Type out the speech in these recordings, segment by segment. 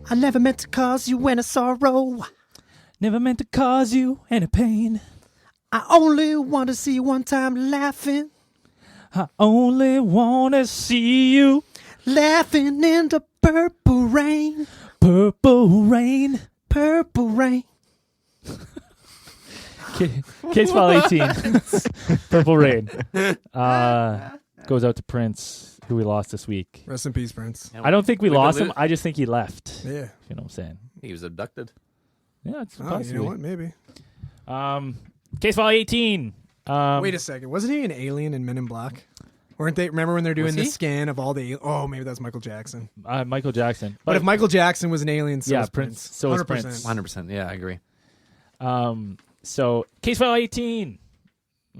I never meant to cause you any sorrow. Never meant to cause you any pain. I only want to see you one time laughing. I only want to see you laughing in the purple rain. Purple rain. Purple rain. Case file 18. Purple rain. Goes out to Prince, who we lost this week. Rest in peace, Prince. I don't think we lost him. I just think he left. Yeah. You know what I'm saying? He was abducted. Yeah, it's possibly. You know what? Maybe. Case file 18. Wait a second. Wasn't he an alien in Men in Black? Weren't they? Remember when they're doing the scan of all the? Oh, maybe that's Michael Jackson. Michael Jackson. But if Michael Jackson was an alien, so yeah, was Prince. So is Prince. 100%. Yeah, I agree. So case file 18.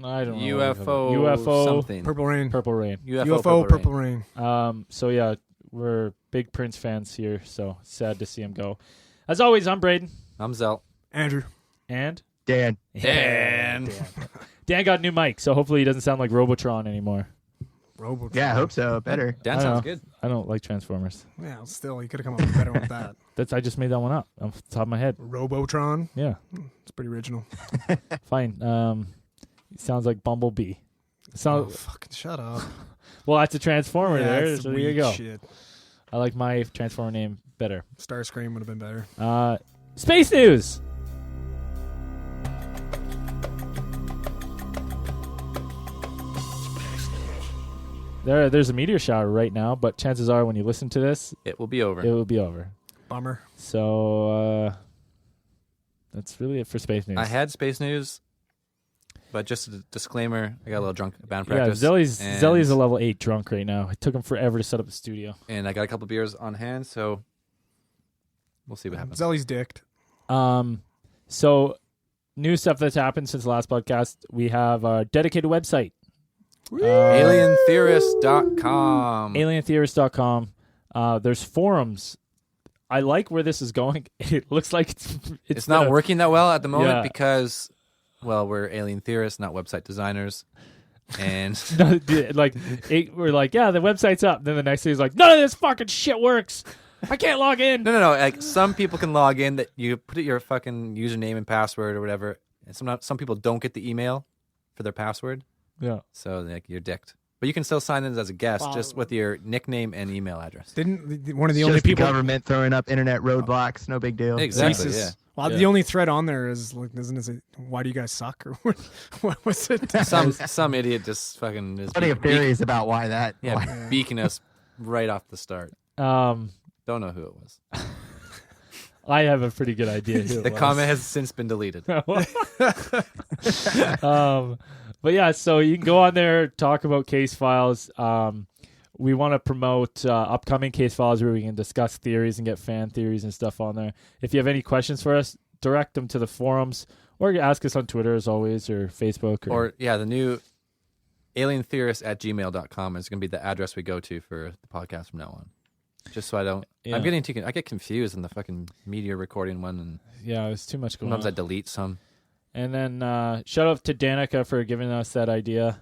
I don't know. UFO something. Purple rain. Purple rain. UFO purple rain. So yeah, we're big Prince fans here. So sad to see him go. As always, I'm Braden. I'm Zell. Andrew. And Dan. Dan got a new mic, so hopefully he doesn't sound like Robotron anymore. Robotron. Yeah, I hope so. Better. Dan sounds good. I don't like Transformers. Yeah, still, you could have come up with better with that. I just made that one up off the top of my head. Robotron. Yeah. It's pretty original. Fine. It sounds like Bumblebee. Fucking shut up. Well, that's a Transformer there. That's So there you go. Shit. I like my Transformer name better. Starscream would have been better. Space news. There's a meteor shower right now, but chances are when you listen to this, it will be over. It will be over. Bummer. So that's really it for space news. I had space news, but just a disclaimer, I got a little drunk at band practice. Yeah, Zelly's a level 8 drunk right now. It took him forever to set up the studio. And I got a couple beers on hand, so we'll see what happens. Zelly's dicked. So new stuff that's happened since the last podcast. We have our dedicated website. Alientheorist.com. Alientheorist.com. There's forums. I like where this is going. It looks like it's not working that well at the moment because, well, we're alien theorists, not website designers. And we're like, yeah, the website's up. Then the next day is like, none of this fucking shit works. I can't log in. No. Like some people can log in. That you put your fucking username and password or whatever. And some people don't get the email for their password. Yeah. So like you're dicked. But you can still sign in as a guest just with your nickname and email address. Didn't one of the It's only just people the government throwing up internet roadblocks? No big deal. Exactly. Yeah. Well, the only thread on there is like, isn't it? Why do you guys suck? Or what was it? Some idiot just fucking is. Plenty of theories about why that. Yeah, beaking us right off the start. Don't know who it was. I have a pretty good idea who the comment has since been deleted. But yeah, so you can go on there, talk about case files. We want to promote upcoming case files where we can discuss theories and get fan theories and stuff on there. If you have any questions for us, direct them to the forums or ask us on Twitter as always or Facebook. Or the new alientheorist@gmail.com is going to be the address we go to for the podcast from now on. Just so I don't... Yeah. I get confused in the fucking media recording one. And yeah, there's too much going on. Sometimes I delete some. And then shout out to Danica for giving us that idea.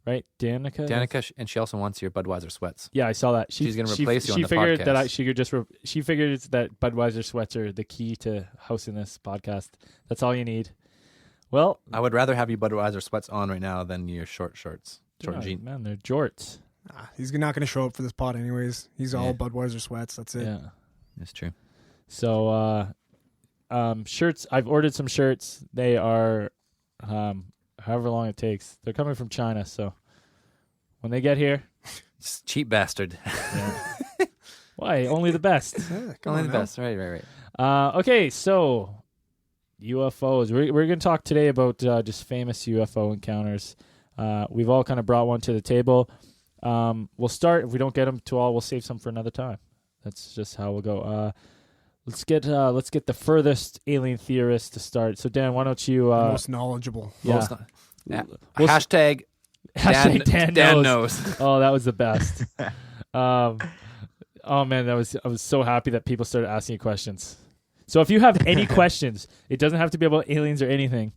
Right? Danica, and she also wants your Budweiser sweats. Yeah, I saw that. She's going to replace you on the figured podcast. She figured that Budweiser sweats are the key to hosting this podcast. That's all you need. Well, I would rather have you Budweiser sweats on right now than your short shorts. Short jeans. Man, they're jorts. He's not going to show up for this pod anyways. He's all Budweiser sweats. That's it. Yeah. That's true. So, shirts. I've ordered some shirts. They are, however long it takes. They're coming from China, so when they get here, just cheap bastard. Yeah. Why? Only the best. Only the best. Right. Okay, so UFOs. We're going to talk today about just famous UFO encounters. We've all kind of brought one to the table. We'll start. If we don't get them to all, we'll save some for another time. That's just how we'll go. Let's get the furthest alien theorist to start. So Dan, why don't you? Most knowledgeable. Yeah. Hashtag Dan knows. Oh, that was the best. Oh man, I was so happy that people started asking you questions. So if you have any questions, it doesn't have to be about aliens or anything.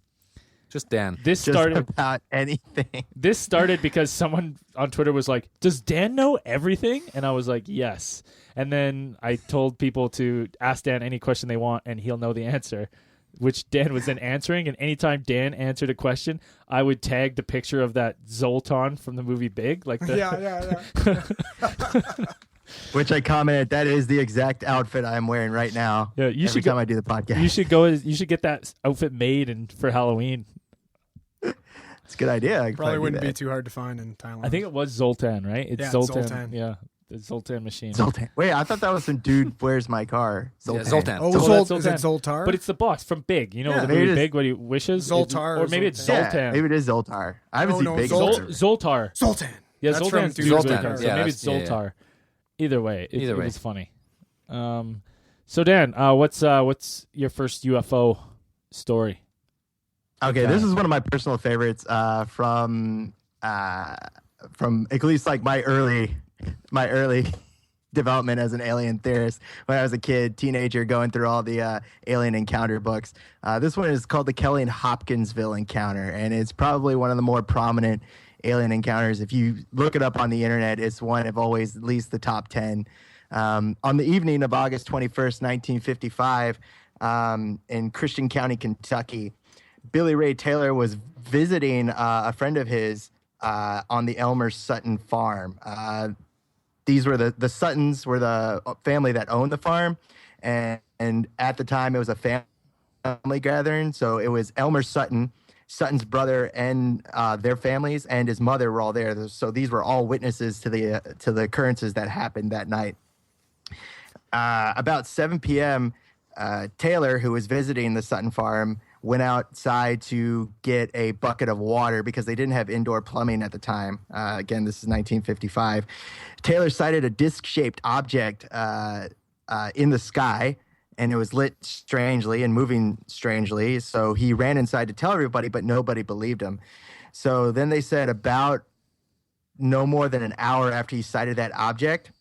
Just Dan. This Just started. about anything. This started because someone on Twitter was like, "Does Dan know everything?" And I was like, "Yes." And then I told people to ask Dan any question they want, and he'll know the answer, which Dan was then answering. And anytime Dan answered a question, I would tag the picture of that Zoltan from the movie Big, like the Yeah. Which I commented, that is the exact outfit I'm wearing right now. Yeah, you every should time I do the podcast. You should go. You should get that outfit made and for Halloween. It's a good idea. I could Probably do wouldn't be that. too hard to find in Thailand. I think it was Zoltan, right? It's Yeah, Zoltan. Zoltan. Yeah, the Zoltan machine. Zoltan. Wait, I thought that was some dude. Where's my car? Yeah, Zoltan. Oh, That's Is it Zoltar? But it's the box from Big. You know Yeah, the maybe movie it is. Big, what he wishes? Zoltar or or maybe it's Zoltan. Zoltan. Yeah, maybe it is Zoltar. I haven't No, seen no, Big. Zoltar. Zoltan. Yeah, That's Zoltan's from dude's really Zoltan. good. So Yeah, maybe it's that's- yeah, Zoltar. Either way, Either it way. was funny. So Dan, what's your first UFO story? Okay, this is one of my personal favorites from at least like my early development as an alien theorist when I was a kid, teenager, going through all the alien encounter books. This one is called the Kelly and Hopkinsville Encounter, and it's probably one of the more prominent alien encounters. If you look it up on the internet, it's one of always at least the top 10. On the evening of August 21st, 1955, in Christian County, Kentucky, Billy Ray Taylor was visiting a friend of his on the Elmer Sutton farm. These were the Suttons were the family that owned the farm, and at the time it was a family gathering. So it was Elmer Sutton, Sutton's brother, and their families, and his mother were all there. So these were all witnesses to the occurrences that happened that night. About 7 p.m., Taylor, who was visiting the Sutton farm, went outside to get a bucket of water because they didn't have indoor plumbing at the time. Again, this is 1955. Taylor sighted a disc-shaped object in the sky, and it was lit strangely and moving strangely. So he ran inside to tell everybody, but nobody believed him. So then they said about no more than an hour after he sighted that object,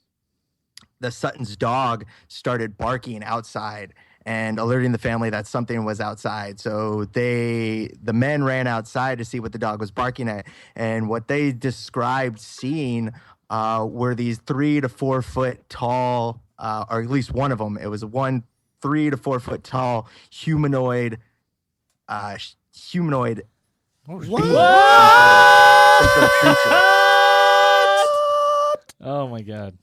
the Sutton's dog started barking outside and alerting the family that something was outside. So the men ran outside to see what the dog was barking at. And what they described seeing were these 3 to 4 foot tall, or at least one of them. It was one 3 to 4 foot tall humanoid. Humanoid. Oh my God.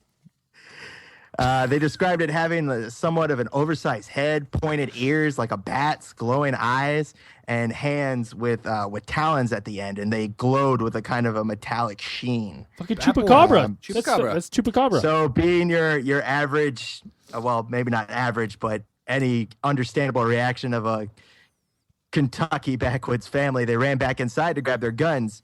They described it having somewhat of an oversized head, pointed ears like a bat's, glowing eyes, and hands with talons at the end, and they glowed with a kind of a metallic sheen. Fucking chupacabra. Chupacabra. That's chupacabra. So being your average, well, maybe not average, but any understandable reaction of a Kentucky backwoods family, they ran back inside to grab their guns.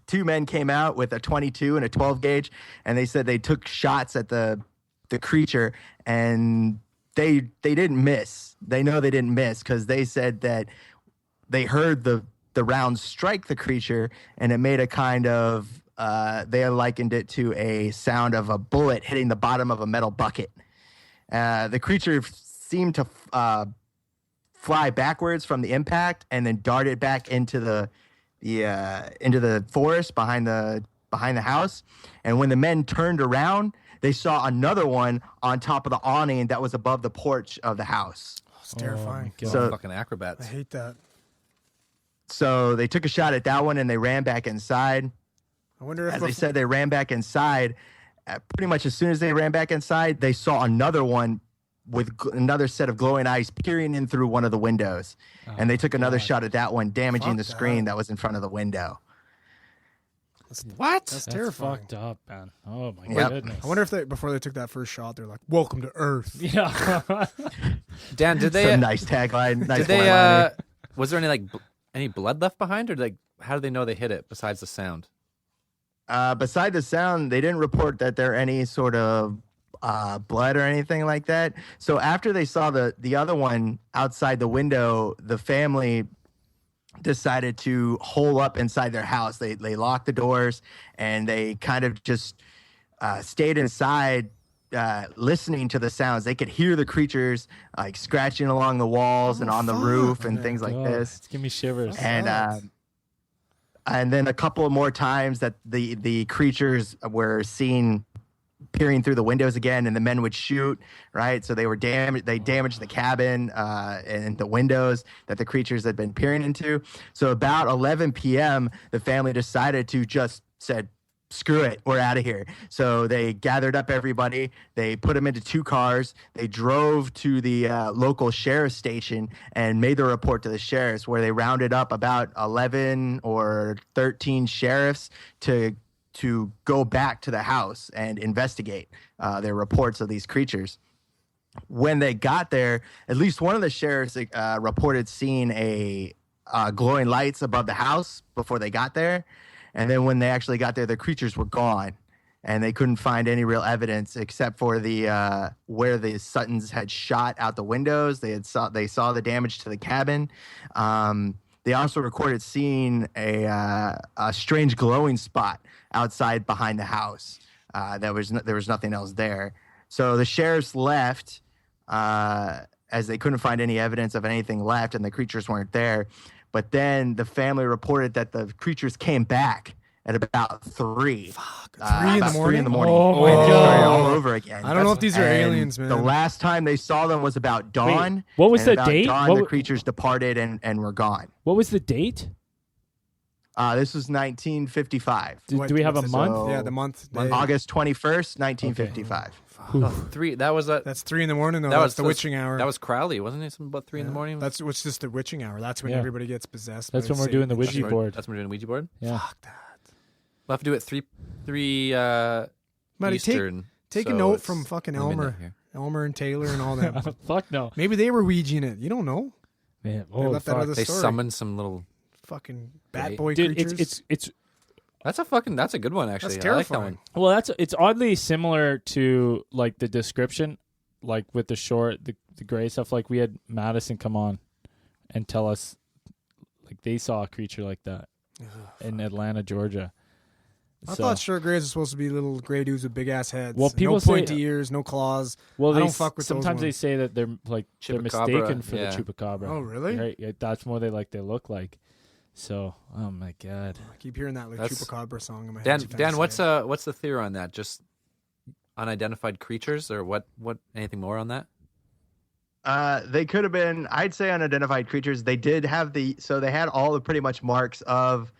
2 men came out with a 22 and a 12 gauge, and they said they took shots at the creature, and they didn't miss. They know they didn't miss because they said that they heard the rounds strike the creature, and it made a kind of they likened it to a sound of a bullet hitting the bottom of a metal bucket. The creature seemed to fly backwards from the impact and then darted back into the forest behind the house. And when the men turned around, they saw another one on top of the awning that was above the porch of the house. It's terrifying. God. So- Fucking acrobats. I hate that. So they took a shot at that one and they ran back inside. I wonder if As they said, they ran back inside. Pretty much as soon as they ran back inside, they saw another one with another set of glowing eyes peering in through one of the windows. And they took another shot at that one, damaging Fuck the screen that was in front of the window. what? That's That's terrifying. fucked up, man. Oh my Yep. goodness. I wonder if before they took that first shot, they're like, "Welcome to Earth." Yeah. Dan, did they? Some nice tagline. Nice Did they? one-liner. Was there any any blood left behind, or how do they know they hit it besides the sound? Beside the sound, they didn't report that there any sort of blood or anything like that. So after they saw the other one outside the window, the family decided to hole up inside their house. They locked the doors and they kind of just stayed inside listening to the sounds. They could hear the creatures like scratching along the walls and on the roof and things like this. It's giving me shivers. And then a couple of more times that the creatures were seen peering through the windows again, and the men would shoot, right? So they damaged the cabin and the windows that the creatures had been peering into. So about 11 p.m., the family decided to just said, screw it, we're out of here. So they gathered up everybody. They put them into 2 cars. They drove to the local sheriff's station and made the report to the sheriffs, where they rounded up about 11 or 13 sheriffs to go back to the house and investigate their reports of these creatures. When they got there, at least one of the sheriffs reported seeing a glowing lights above the house before they got there. And then when they actually got there, the creatures were gone, and they couldn't find any real evidence except for the where the Suttons had shot out the windows. They saw the damage to the cabin. They also recorded seeing a strange glowing spot outside behind the house. There was nothing else there. So the sheriffs left as they couldn't find any evidence of anything left, and the creatures weren't there. But then the family reported that the creatures came back at about 3. Fuck, 3 in the morning? 3 in the morning. Oh, my And they started God. all over again. I don't know if these are And aliens, man. The last time they saw them was about dawn. Wait, what was and the about date? Dawn, What the wa- creatures departed and were gone. What was the date? This was 1955. Do we have a What's month? So- Yeah, the month. August 21st, 1955. 3. That was a. That's 3 in the morning, though. That That's was the witching hour. That was Crowley, wasn't it? Something about 3 in the morning. That's what's just the witching hour. That's when Yeah. everybody gets possessed. That's by when we're doing the Satan. Ouija board. That's when we're doing the Ouija board. Yeah. Fuck that. We'll have to do it 3 Matty, Eastern. Take a so note it's from fucking midnight Elmer. here. Elmer and Taylor and all them. Fuck no. Maybe they were Ouijing it. You don't know. Man, They left that out of the They story. summoned some little. Fucking bat Right. boy Dude, creatures. it's That's a good one actually. That's I like that terrifying. one. well, it's oddly similar to like the description, like with the gray stuff. Like we had Madison come on and tell us like they saw a creature like that in Atlanta, Georgia. I So- thought short grays are supposed to be little gray dudes with big ass heads. Well, people no say- pointy ears, no claws. Well, I they don't fuck with those sometimes they ones. say that they're like they're Chupacabra, mistaken for yeah. the chupacabra. Oh, really? Right? Yeah, that's more they look like. So, oh my god. I keep hearing that like That's- Chupacabra song in my head. Dan, every time Dan, you what's say it. what's the theory on that? Just unidentified creatures, or what? Anything more on that? They could have been, I'd say, unidentified creatures. They did have they had all the pretty much marks of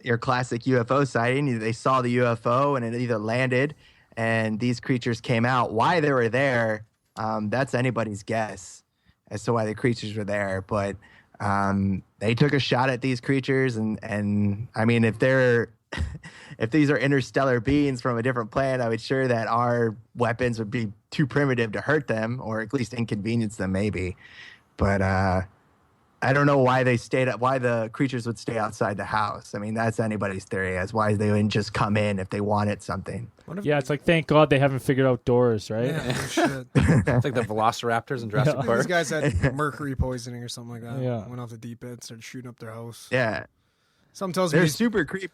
your classic UFO sighting. They saw the UFO and it either landed and these creatures came out. Why they were there, that's anybody's guess as to why the creatures were there. But they took a shot at these creatures, and I mean, if these are interstellar beings from a different planet, I would sure that our weapons would be too primitive to hurt them, or at least inconvenience them, maybe. But I don't know why why the creatures would stay outside the house. I mean, that's anybody's theory as why they wouldn't just come in if they wanted something. What if- Yeah, it's like thank God they haven't figured out doors, right? Yeah, no shit. It's like the Velociraptors in Jurassic These Park. guys had mercury poisoning or something like that. Yeah. Went off the deep end, started shooting up their house. Yeah, Something tells me they're these- super creepy.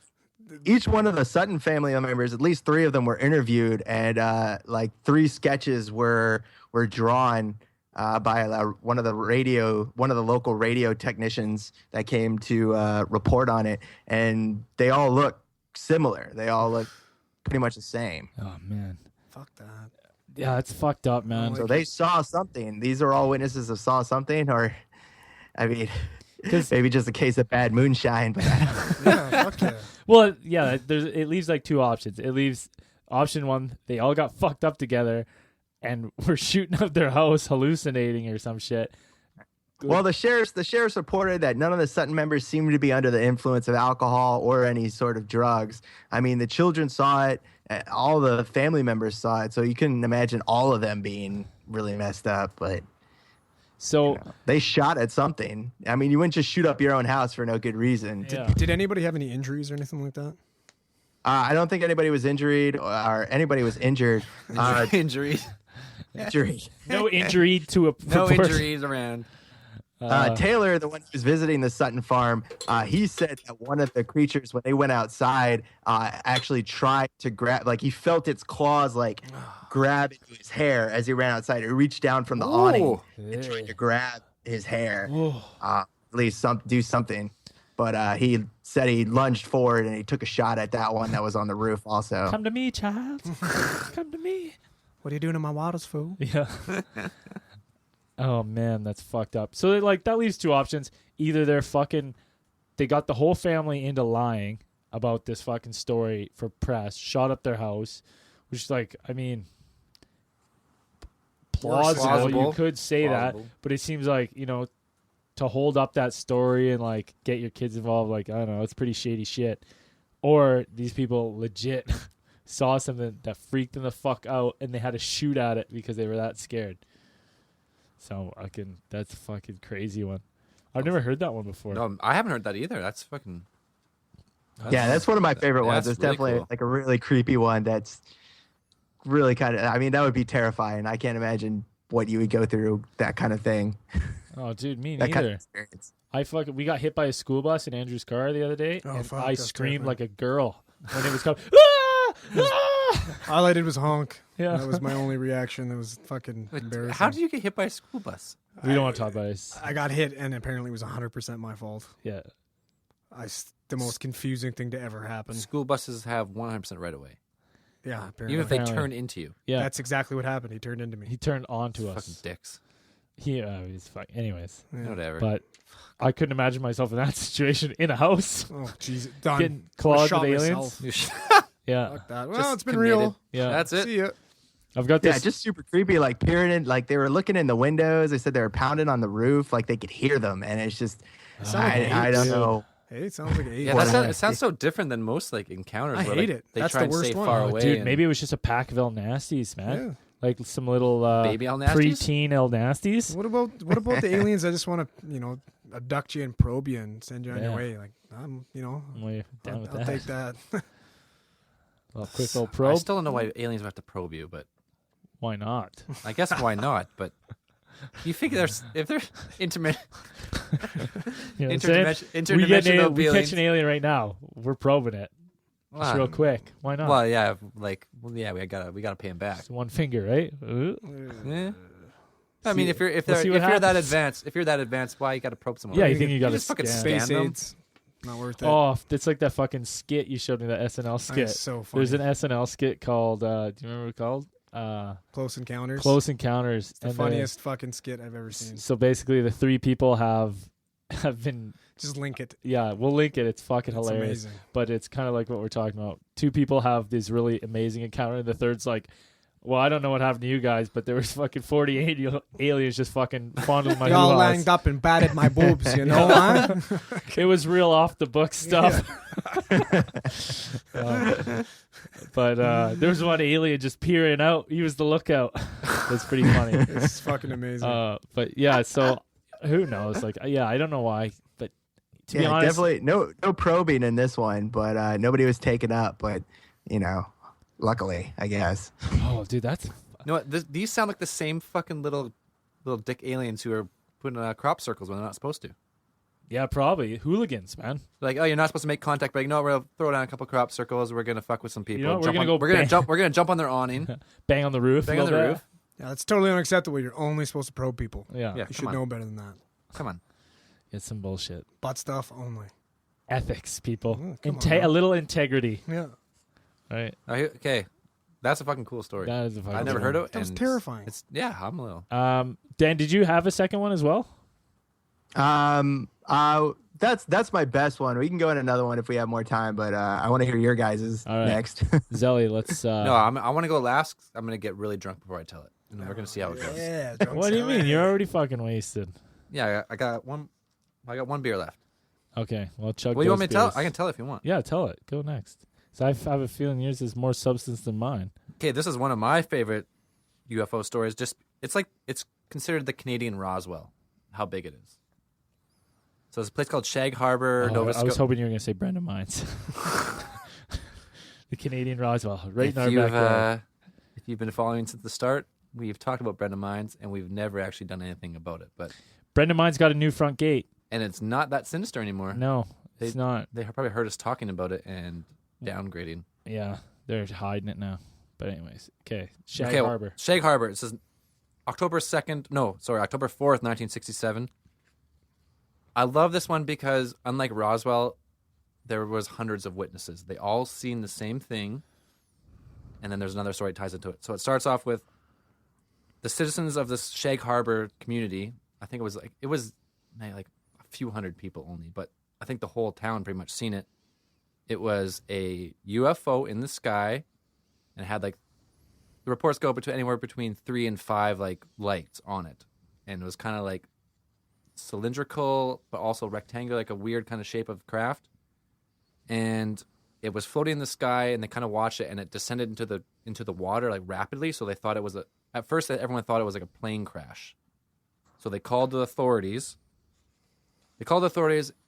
Each one of the Sutton family members, at least 3 of them, were interviewed, and like 3 sketches were drawn by one of the local radio technicians that came to report on it, and they all look similar. They all look pretty much the same. Oh man. fuck that. Yeah, it's fucked up, man. So they saw something. These are all witnesses of saw something, or I mean, maybe just a case of bad moonshine. But Yeah, fuck yeah. Well, yeah, it leaves like 2 options. It leaves option 1, they all got fucked up together and were shooting up their house, hallucinating or some shit. well, the sheriffs reported that none of the Sutton members seemed to be under the influence of alcohol or any sort of drugs. I mean, the children saw it, all the family members saw it, so you couldn't imagine all of them being really messed up. But So they shot at something. I mean, you wouldn't just shoot up your own house for no good reason. yeah. Did anybody have any injuries or anything like that? I don't think anybody was injured or anybody was injured. Injuries. Injury. no injury to a No person. injuries around. Taylor, the one who was visiting the Sutton farm, he said that one of the creatures, when they went outside, actually tried to grab, like he felt its claws like grab into his hair as he ran outside. It reached down from the awning and tried to grab his hair, at least do something. But he said he lunged forward and he took a shot at that one that was on the roof also. Come to me, child. Come to me. What are you doing in my waters, fool? Yeah. Oh man, that's fucked up. So like that leaves two options. Either they got the whole family into lying about this fucking story for press, shot up their house, which is like, I mean, plausible. You could say that, but it seems like, to hold up that story and like get your kids involved, like, I don't know, it's pretty shady shit. Or these people legit saw something that freaked them the fuck out and they had to shoot at it because they were that scared. So that's a fucking crazy one. I've never heard that one before. No, I haven't heard that either. That's that's one of my favorite ones. It's really definitely cool. Like a really creepy one. That's really kind of, I mean, that would be terrifying. I can't imagine what you would go through, that kind of thing. Oh, dude, me that neither. kind of experience. We got hit by a school bus in Andrew's car the other day, and I screamed like a girl when it was coming. All I did was honk. Yeah, that was my only reaction. That was fucking embarrassing. How did you get hit by a school bus? We don't want to talk about it. I got hit, and apparently it was 100% my fault. Yeah, the most confusing thing to ever happen. School buses have 100% right away. Yeah, apparently. Even if they turn into you. Yeah, that's exactly what happened. He turned into me. He turned onto us. Fucking dicks. He's fine. Anyways, whatever. But I couldn't imagine myself in that situation in a house. Oh, jeez, done. Getting clawed with aliens. Yeah. Fuck that. Well, it's been real. Yeah, that's it. See ya. I've got this. Yeah, just super creepy. Like peering in, like they were looking in the windows. They said they were pounding on the roof, like they could hear them, and it's just, I don't know. Hey, it sounds like it sounds so different than most like encounters. I hate it. They That's try the and worst stay one. far away. Dude, maybe it was just a pack of El Nasties, man. Yeah. Like some little baby El Nasties? preteen El Nasties. What about the aliens? I just want to, abduct you and probe you and send you on your way. Like, I'm way down with I'll that. take that. Well, quick little probe. I still don't know why aliens would have to probe you, but why not? I guess why not? But you figure if they're interdimensional we catch an alien right now. We're probing it. Just real quick. Why not? Well, yeah, we gotta pay him back. Just one finger, right? Yeah. I mean, if you're that advanced, why you gotta probe someone? Yeah, you think you gotta just fucking Space scan them? aids. Not worth it. Oh, it's like that fucking skit you showed me, that SNL skit. That's so funny. There's an SNL skit called, do you remember what it's called? Close Encounters. Close Encounters. It's the funniest fucking skit I've ever seen. So basically, the three people have been. Just link it. Yeah, we'll link it. It's fucking hilarious. Amazing. But it's kind of like what we're talking about. Two people have this really amazing encounter, and the third's like, well, I don't know what happened to you guys, but there was fucking 48 aliens just fucking fondling my Y'all hoo-haws. langed up and batted my boobs, huh? It was real off the book stuff. But there was one alien just peering out. He was the lookout. It's pretty funny. It's fucking amazing. But yeah, so who knows? Like, yeah, I don't know why, but to be honest, definitely no probing in this one, but nobody was taken up. But luckily, I guess. Oh, dude, that's. You know what? These sound like the same fucking little dick aliens who are putting crop circles when they're not supposed to. Yeah, probably hooligans, man. Like, oh, you're not supposed to make contact, but we're gonna throw down a couple crop circles. We're gonna fuck with some people. We're gonna jump on their awning, bang on the roof, bang on the roof. Yeah, that's totally unacceptable. You're only supposed to probe people. Yeah, you should know better than that. Come on, it's some bullshit. Butt stuff only. Ethics, people. Oh, a little integrity. Yeah. Right. Okay. That's a fucking cool story. That is a fucking I never heard of it. That was terrifying. I'm a little. Dan, did you have a second one as well? That's my best one. We can go in another one if we have more time, but I want to hear your guys's next. Zelly, let's. No, I want to go last. I'm gonna get really drunk before I tell it, and we're gonna see how it goes. Yeah. What do you mean? You're already fucking wasted. Yeah, I got one. I got one beer left. Okay, well, chug. What do you want me to tell? I can tell if you want. Yeah, tell it. Go next. So I have a feeling yours is more substance than mine. Okay, this is one of my favorite UFO stories. It's considered the Canadian Roswell. How big it is. So there's a place called Shag Harbor, Nova Scotia. I was hoping you were going to say Brendan Mines. The Canadian Roswell, right in our backyard. If you've been following since the start, we've talked about Brendan Mines, and we've never actually done anything about it. But Friend of mine's got a new front gate. And it's not that sinister anymore. No, it's not. They probably heard us talking about it and downgrading. Yeah, they're hiding it now. But anyways, okay. Shag Harbor. Shag Harbor. It says October 4th, 1967. I love this one because unlike Roswell, there was hundreds of witnesses. They all seen the same thing. And then there's another story that ties into it. So it starts off with the citizens of this Shag Harbor community. I think it was like a few hundred people only, but I think the whole town pretty much seen it. It was a UFO in the sky, and it had like the reports go anywhere between 3 and 5 like lights on it, and it was kind of like cylindrical but also rectangular, like a weird kind of shape of craft, and it was floating in the sky, and they kind of watched it, and it descended into the water like rapidly. So they thought it was at first everyone thought it was like a plane crash. So they called the authorities.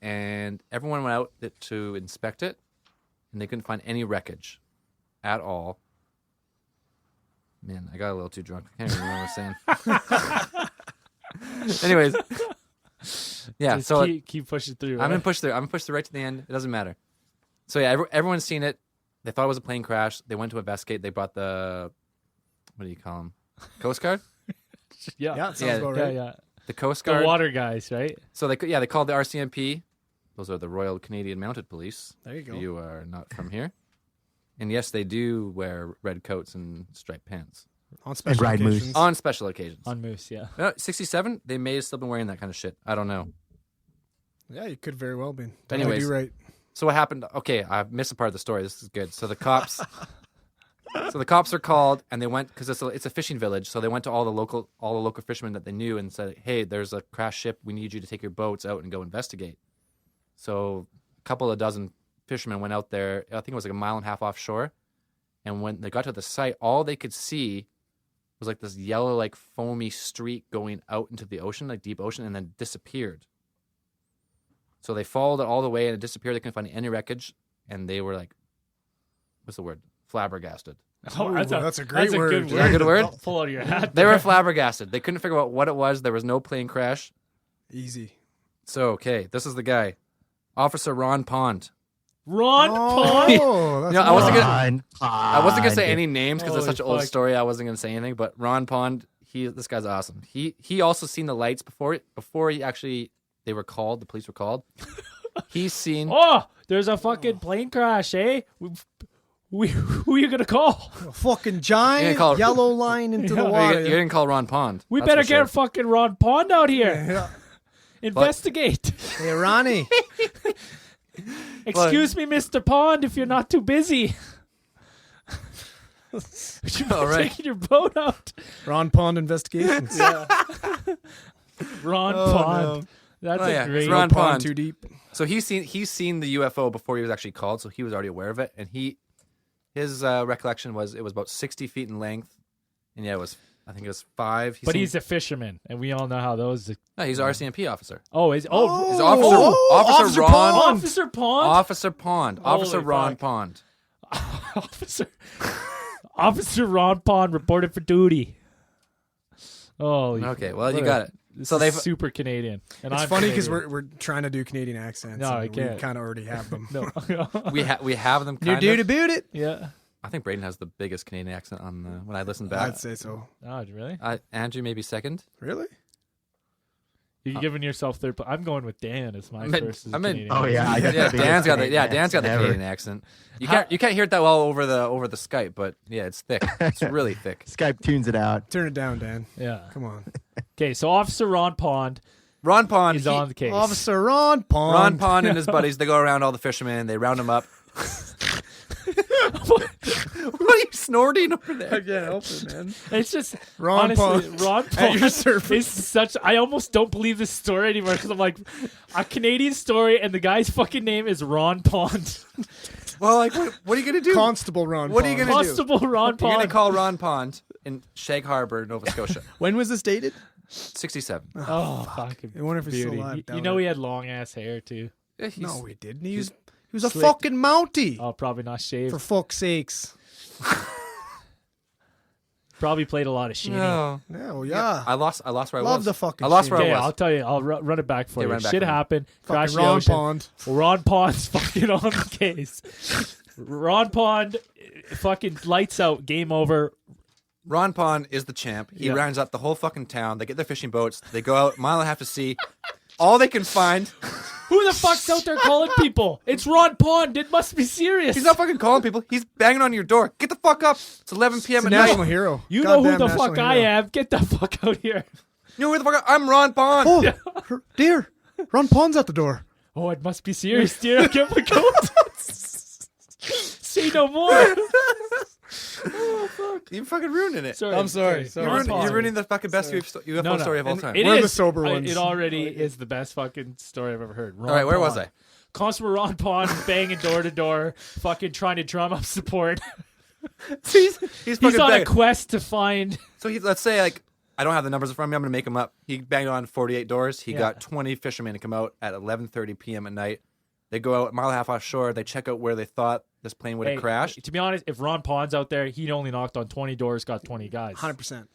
And everyone went out to inspect it, and they couldn't find any wreckage at all. Man, I got a little too drunk. I can't even remember what I was saying. Anyways, yeah. Just So keep pushing through. I'm gonna push through. I'm gonna push through right to the end. It doesn't matter. So yeah, everyone's seen it. They thought it was a plane crash. They went to investigate. They brought the what do you call them? Coast Guard. Yeah, it sounds about right. Yeah. The Coast Guard. The water guys, right? So they called the RCMP. Those are the Royal Canadian Mounted Police. There you go. You are not from here. And yes, they do wear red coats and striped pants. On special ride moose. occasions. On special occasions. On Moose, yeah. 67, they may have still been wearing that kind of shit. I don't know. Yeah, you could very well be. Anyways. You're right. So what happened? Okay, I missed a part of the story. This is good. So the cops are called, and they went because it's a fishing village. So they went to all the local fishermen that they knew and said, "Hey, there's a crashed ship. We need you to take your boats out and go investigate." So a couple of dozen fishermen went out there. I think it was like a mile and a half offshore. And when they got to the site, all they could see was like this yellow, like foamy streak going out into the ocean, like deep ocean, and then disappeared. So they followed it all the way and it disappeared. They couldn't find any wreckage. And they were like, what's the word? Flabbergasted. Oh, that's a great word. Good Is that a good word? Pull out of your hat. They were flabbergasted. They couldn't figure out what it was. There was no plane crash. Easy. So, okay, this is the guy. Officer Ron Pond. Ron Pond? Oh, that's I wasn't gonna I say any names because it's Holy such an old fuck. story. I wasn't gonna say anything. But Ron Pond, this guy's awesome. He also seen the lights before they were called. The police were called. He's seen. Oh, there's a fucking plane crash, eh? Who are you going to call? a fucking giant call it- yellow line into the You're water. gonna call Ron Pond. We That's better for get sure. fucking Ron Pond out here. Yeah. Investigate. Hey, Ronnie. Excuse me, Mr. Pond, if you're not too busy. Would you All mind right. taking your boat out? Ron Pond Investigations. Ron Oh, Pond. no. That's Oh, yeah. a great It's Ron Pond Pond. too deep. So he's seen the UFO before he was actually called, so he was already aware of it. And his recollection was it was about 60 feet in length, and yeah, I think it was 5. But he's a fisherman, and we all know how those. No, he's an RCMP officer. He's He's Oh, Officer Ron Pond. Officer Pond. Officer Pond. Officer Holy Ron fuck. Pond. Officer Ron Pond reported for duty. Oh, Okay, well you got it. This So is they've super Canadian, and It's I'm funny because Canadian. we're trying to do Canadian accents. No, and I can't. We kind of already have them. No. we have them. You Kind do of. to boot it. Yeah. I think Braden has the biggest Canadian accent on when I listen back. I'd say so. Oh, really? Andrew maybe second. Really? You're giving yourself third. I'm going with Dan as my I'm in- first. As I'm in- Canadian. Oh yeah, I got Yeah, the Dan's got the Canadian Dan's got the accent Canadian ever. accent. You can't hear it that well over the Skype, but yeah, it's thick. It's really thick. Skype tunes it out. Turn it down, Dan. Yeah. Come on. Okay, so Officer Ron Pond Ron Pond. is on the case. Officer Ron Pond. Ron Pond and his buddies. They go around all the fishermen. They round them up. What are you snorting over there? I can't help it, man. It's just Ron honestly, Pond. Ron At Pond your service. is such. I almost don't believe this story anymore because I'm like, a Canadian story, and the guy's fucking name is Ron Pond. Well, like, what are you gonna do? Constable Ron What are you Pond. gonna do? Constable Ron You're gonna Pond. call Ron Pond in Shag Harbor, Nova Scotia. When was this dated? 67. Oh, fucking I wonder if he's still beauty. alive. You Doubt know it. he had long ass hair too. Yeah, he's- No, he didn't. He was a slick. fucking Mountie. Oh, probably not shaved. For fuck's sakes. Probably played a lot of Sheeny. No. No, yeah. I lost where I was. Love the fucking I lost where Okay, I was. I'll tell you. I'll run it back for Okay, you. run it back Shit for me. happened. Crash Fucking the Ron ocean. Pond. Ron Pond's fucking on the case. Ron Pond fucking lights out. Game over. Ron Pond is the champ. He Yeah. rounds up the whole fucking town. They get their fishing boats. They go out a mile and a half to sea. All they can find. Who the fuck's out there calling people? It's Ron Pond. It must be serious. He's not fucking calling people. He's banging on your door. Get the fuck up. It's 11 p.m. He's a at national night. hero. You know who Goddamn the fuck national I hero. am. Get the fuck out here. You know who the fuck I'm Ron Pond. Oh, dear. Ron Pond's at the door. Oh, it must be serious, dear. I'll get my coat. Say no more. You fucking ruining it. Sorry, I'm sorry. You're, Ron ruining, Pond. you're ruining the fucking best UFO story of all time. It We're the is- sober ones. It already is the best fucking story I've ever heard. Ron All right, where was Pond. I? Constable Ron Pond banging door to door, fucking trying to drum up support. He's He's fucking on a banging. quest to find. So let's say like I don't have the numbers in front of me. I'm gonna make them up. He banged on 48 doors. He Yeah. got 20 fishermen to come out at 11:30 p.m. at night. They go out a mile and a half offshore. They check out where they thought this plane would have Hey, crashed. To be honest, if Ron Pond's out there, he only knocked on 20 doors, got 20 guys. 100%.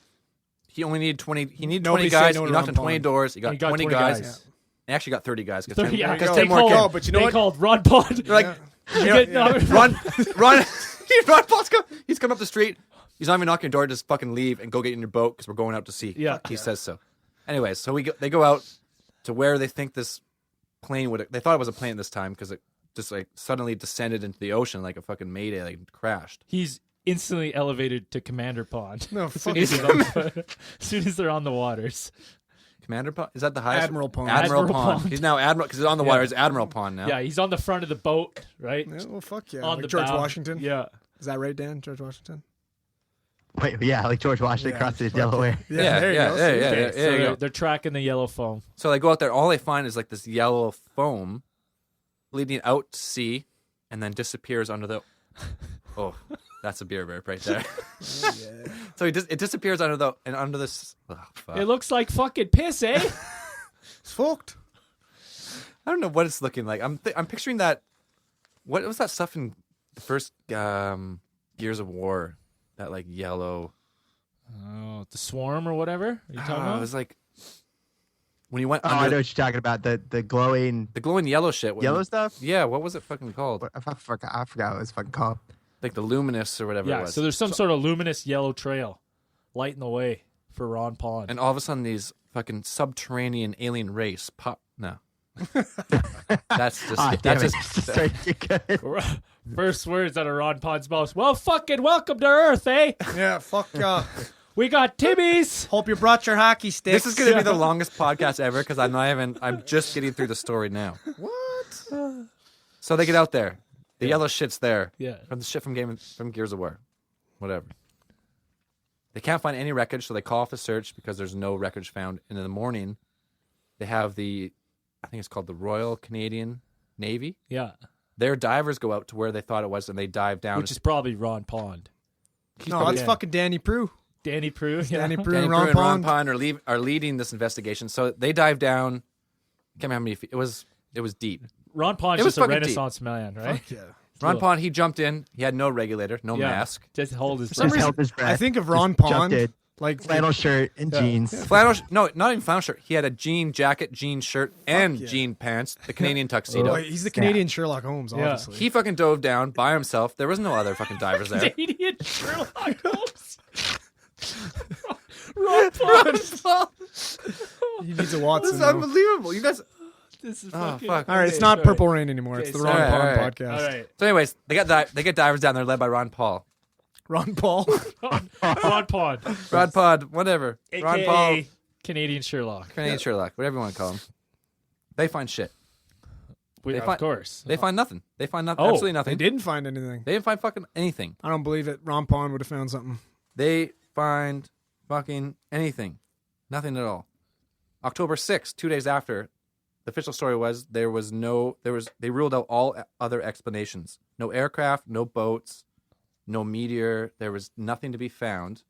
He only needed 20. He needed Nobody 20 say guys. no He to knocked Ron on 20 Pond. doors. He got, And he got 20 20 guys. guys. He actually got 30 guys. 30, yeah, Because go. 10 more Go, came. go, but you know they what? called Ron Pond. They're like, You get- no, Ron Pond's he's come up the street. He's not even knocking your door. Just fucking leave and go get in your boat because we're going out to sea. Yeah. He says so. Anyways, so they go out to where they think this plane would. They thought it was a plane this time because it just like suddenly descended into the ocean like a fucking mayday, like crashed. He's instantly elevated to Commander Pond. No, as soon fuck as, he's on the- as soon as they're on the waters. Commander Pond? Is that the highest? Admiral Pond. Admiral Admiral Pond. Pond. He's now Admiral because he's on the water. It's Admiral Pond now. Yeah, he's on the front of the boat, right? Yeah, well, fuck yeah. On Like the George bow. Washington. Yeah. Is that right, Dan? George Washington? Wait, yeah, like George Washington Yeah, crossing the fuck Delaware. Yeah, there you yeah, go. yeah, See? yeah. Okay, there so you go. they're tracking the yellow foam. So they go out there. All they find is like this yellow foam leading out to sea, and then disappears under the. Oh, that's a beer burp right there. So it disappears under this. Oh, fuck. It looks like fucking piss, eh? It's fucked. I don't know what it's looking like. I'm picturing that. What was that stuff in the first Gears of War? That like yellow. Oh, the swarm or whatever? Are you talking It about? was like when you went Oh, I under know what you're talking about. The glowing the glowing yellow shit. yellow stuff. Yeah, what was it fucking called? I forgot what it was fucking called. Like the luminous or whatever it Yeah, was. so there's some sort of luminous yellow trail lighting the way for Ron Pond. And all of a sudden, these fucking subterranean alien race pop. No, that's just Ah, damn that's it. just. Sorry, you good. First words out of Ron Pond's mouth. Well, fucking welcome to Earth, eh? Yeah, fuck yeah. We got Timmy's. Hope you brought your hockey sticks. This is going to be the longest podcast ever because I'm not even. I'm just getting through the story now. What? So they get out there. The yellow shit's there. Yeah. From the shit from Gears of War, whatever. They can't find any wreckage, so they call off the search because there's no wreckage found. And in the morning, they have I think it's called the Royal Canadian Navy. Yeah, Their divers go out to where they thought it was, and they dive down. which is probably Ron Pond. No, it's yeah. fucking Danny Prue. Danny Prue. Yeah. Danny Prue Danny and Prue Ron and Ron Pond. Pond are leading this investigation. So they dive down. Can't remember how many feet. It was deep. Ron Pond's It was just a fucking deep. Renaissance man, right? Fuck yeah. Ron Little- Pond, he jumped in. He had no regulator, no Yeah. mask. Just hold his For some breath. reason, held his breath. I think of Ron Just Pond. jumped in. Like Flannel shirt and jeans. Flannel, no, not even flannel shirt. He had a jean jacket, jean shirt, and yeah. jean pants. The Canadian tuxedo. Oh, he's the Canadian Sherlock Holmes, Yeah. obviously. He fucking dove down by himself. There was no other fucking divers there. Canadian Sherlock Holmes. Ron Pond. He needs a This Watson. is though. unbelievable. You guys. This is Oh, fucking. fuck. All right, it's Okay, not sorry. Purple Rain anymore. It's Okay, the Ron sorry. Pond All right. podcast. All right. So, anyways, they get divers down there led by Ron Paul. Ron Paul. Ron Pond. Ron Pod, whatever. Ron Paul, AKA Canadian Sherlock. Canadian Sherlock, whatever you want to call him. They find shit. We, They of find- course. They find nothing. They find Oh, absolutely They nothing. didn't find anything. They didn't find fucking anything. I don't believe it. Ron Pond would have found something. They find fucking anything. Nothing at all. October 6th, 2 days after, the official story was they ruled out all other explanations. No aircraft, no boats, no meteor. There was nothing to be found.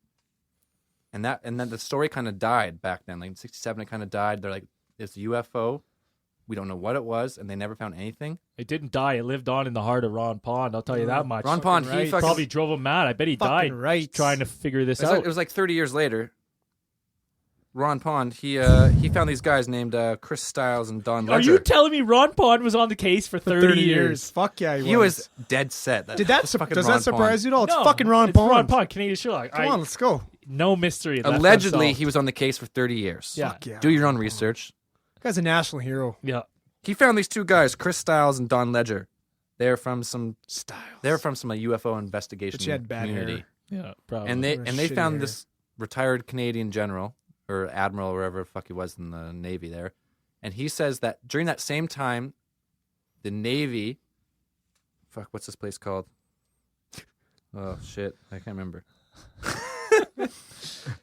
And then the story kind of died back then. Like in 1967, it kind of died. They're like, it's UFO. We don't know what it was, and they never found anything. It didn't die. It lived on in the heart of Ron Pond. I'll tell you that much. Ron Pond, right. he fucking, Probably drove him mad. I bet he Fucking died right. trying to figure this it out. was like 30 years later. Ron Pond, he found these guys named Chris Stiles and Don Are Ledger. you telling me Ron Pond was on the case for 30 years? Fuck yeah, He was dead set. Did that That's fucking does Ron that surprise Pond. you at all? It's No, fucking Ron it's Pond. Ron Pond, Canadian Sherlock. Come on, let's go. No mystery. left Allegedly, unsolved. he was on the case for 30 years. Yeah. Fuck yeah. Do your own research. Guy's a national hero. Yeah. He found these two guys, Chris Stiles and Don Ledger. They're from some Styles. UFO investigation But she had bad community. hair. Yeah, probably. And they Or and they shitty found hair. this retired Canadian general or admiral or wherever the fuck he was in the Navy there. And he says that during that same time, the Navy, what's this place called? Oh shit, I can't remember.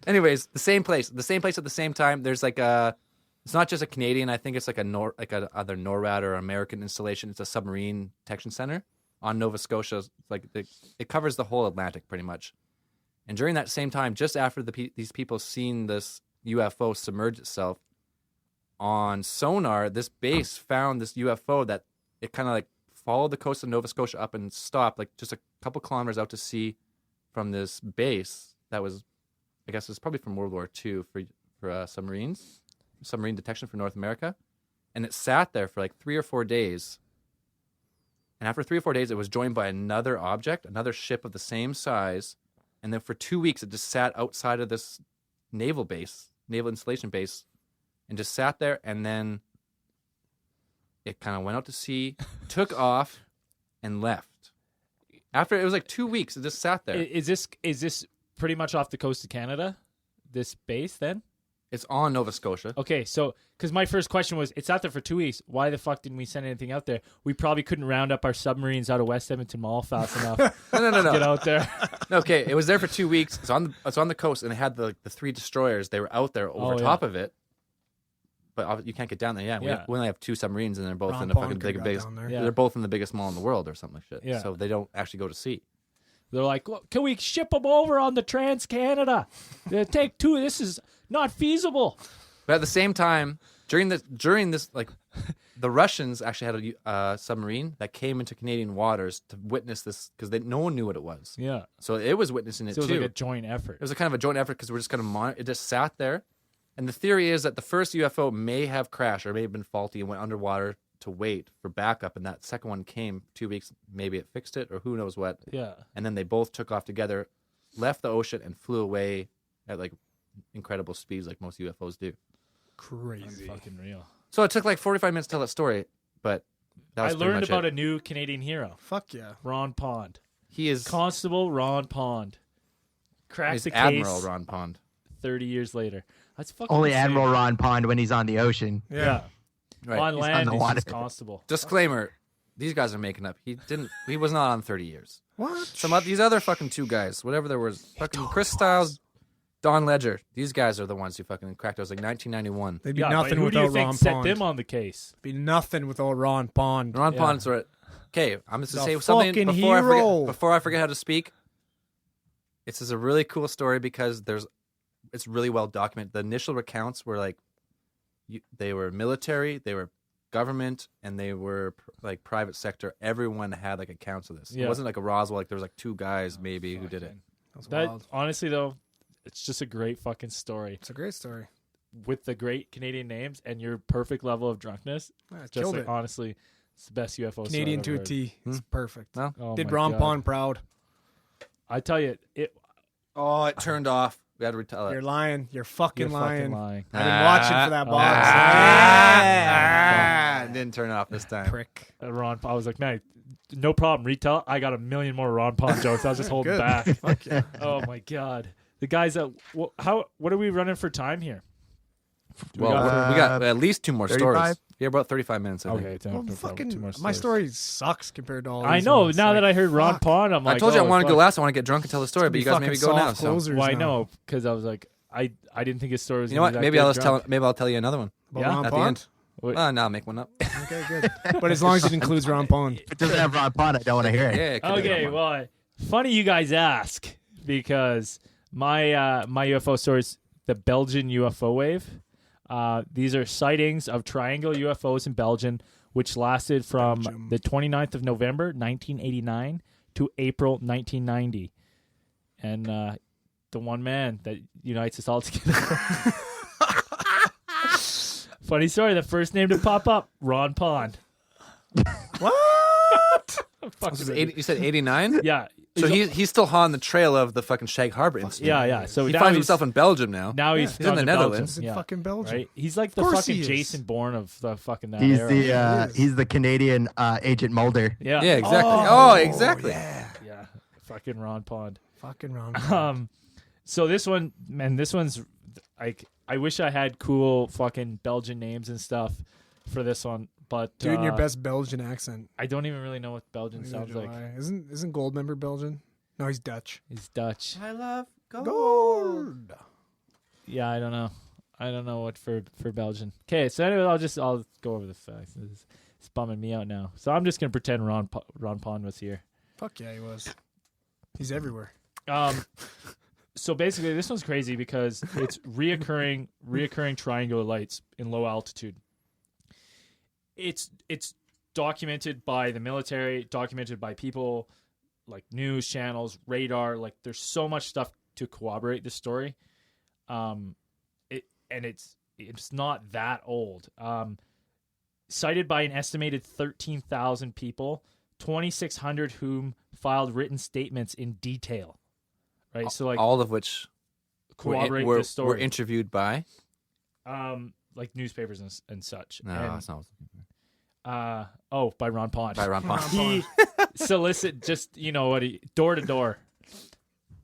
Anyways, the same place at the same time. There's like it's not just a Canadian. I think it's like a either NORAD or American installation. It's a submarine detection center on Nova Scotia. Like it covers the whole Atlantic pretty much. And during that same time, just after these people seen this UFO submerge itself on sonar, this base found this UFO that it kind of like followed the coast of Nova Scotia up and stopped like just a couple kilometers out to sea from this base that was, I guess, it's probably from World War II for submarine detection for North America. And it sat there for like 3 or 4 days. And after 3 or 4 days, it was joined by another object, another ship of the same size. And then for 2 weeks, it just sat outside of this naval installation base, and just sat there. And then it kind of went out to sea, took off, and left. After it was like 2 weeks, it just sat there. Is this pretty much off the coast of Canada? This base then? It's on Nova Scotia. Okay, so because my first question was, it's out there for 2 weeks. Why the fuck didn't we send anything out there? We probably couldn't round up our submarines out of West Edmonton Mall fast enough No. to get out there. Okay, it was there for 2 weeks. It's on the coast, and it had the 3 destroyers. They were out there over top of it, but you can't get down there. Yeah, Yeah. we only have 2 submarines, and they're both Ron in the Pond fucking could've got biggest. down there. Yeah. They're both in the biggest mall in the world, or something like shit. Yeah. So they don't actually go to sea. They're like, well, can we ship them over on the Trans-Canada? They take 2. This is not feasible. But at the same time, during this, like, the Russians actually had a submarine that came into Canadian waters to witness this because no one knew what it was. Yeah. So it was witnessing it So it was too. like a joint effort. It was a kind of a joint effort because we're just kind of it just sat there, and the theory is that the first UFO may have crashed or may have been faulty and went underwater to wait for backup, and that second one came 2 weeks. Maybe it fixed it or who knows what. Yeah. And then they both took off together, left the ocean, and flew away at like incredible speeds, like most UFOs do. Crazy. Fucking real. So it took like 45 minutes to tell that story, but that was I pretty learned much about it. a new Canadian hero, Fuck yeah. Ron Pond. He is Constable Ron Pond. Cracks he's the case Admiral Ron Pond. 30 years later. That's fucking Only insane. Admiral Ron Pond when he's on the ocean. Yeah. Right. On He's land, on the he's water. just constable. Disclaimer: these guys are making up. He was not on 30 years. What? These other fucking 2 guys, whatever there was, fucking Chris Stiles, Don Ledger. These guys are the ones who fucking cracked. It was like 1991. They'd be Yeah, but nothing who do you without think Ron set Pond. them on the case? Be nothing without Ron Pond. Ron Yeah. Pond's right. Okay, I'm just The gonna say something fucking before hero. I forget how to speak. This is a really cool story because it's really well documented. The initial recounts were like, they were military, they were government, and they were like private sector. Everyone had like accounts of this. Yeah. It wasn't like a Roswell. Like there was like 2 guys maybe who did it. That's That, wild. honestly, though, it's just a great fucking story It's a great story. with the great Canadian names and your perfect level of drunkenness. Yeah, Just killed like, it. honestly, it's the best UFO Canadian to story a I've T. It's perfect. No? ever heard. Oh Did my Ron God. Pond proud. I tell you, Oh, it turned off. We had to retell it. You're lying. You're fucking you're lying. fucking lying. I didn't watch it for that box. It didn't turn off this time. Prick. Ron, I was like, man, no problem. Retell. I got a million more Ron Pond jokes. I was just holding Good. back. Fuck yeah. Oh my God, the guys that what are we running for time here? Well, we got at least 2 more 35? stories. Yeah, about 35 minutes. I think. Okay, Well, two fucking, more my stories. story sucks compared to all I these know. ones. Now Like, that I heard Ron fuck. Pond, I'm like, I told you I oh, wanted to go fuck. last. I want to get drunk and tell the story, It's but you gonna guys be maybe go fucking now. soft So. closers Well, I now. know because I was like, I didn't think his story was. You know what? gonna be that Maybe good drunk. I'll tell you another one About Yeah? Ron at the Pond? end. Wait. No, I'll make one up. Okay, good. But as long as it includes Ron Pond. If it doesn't have Ron Pond, I don't want to hear it. Yeah. it could be Okay, that one. well, funny you guys ask because my UFO story is the Belgian UFO wave. These are sightings of triangle UFOs in Belgium, which lasted from the 29th of November, 1989 to April 1990. And the one man that unites us all together. Funny story, the first name to pop up, Ron Pond. What? You said 89? Yeah. So he's still on the trail of the fucking Shag Harbor incident. Yeah. So he now finds he's- himself in Belgium now. Now he's in the Netherlands. He's in fucking Belgium. Right? He's like the Of course fucking he is. Jason Bourne of the fucking that He's era. he's the Canadian Agent Mulder. Yeah. Yeah, exactly. Oh, exactly. Yeah. Yeah. Fucking Ron Pond. Fucking wrong. So this one, man, this one's like, I wish I had cool fucking Belgian names and stuff for this one, but Do it in your best Belgian accent. I don't even really know what Belgian sounds like. Isn't Goldmember Belgian? No, he's Dutch. He's Dutch. I love Gold. Yeah, I don't know. I don't know what for Belgian. Okay, so anyway, I'll go over the facts. It's bumming me out now. So I'm just gonna pretend Ron Pond was here. Fuck yeah, he was. He's everywhere. So basically, this one's crazy because it's reoccurring triangular lights in low altitude. It's documented by the military, documented by people like news channels, radar. Like, there's so much stuff to corroborate this story. It's not that old. Cited by an estimated 13,000 people, 2,600 whom filed written statements in detail. Right, so like all of which corroborate were this story. were interviewed by. Like newspapers and such. No, And, that's not. by Ron Pond. By Ron Pond. He solicit just door to door,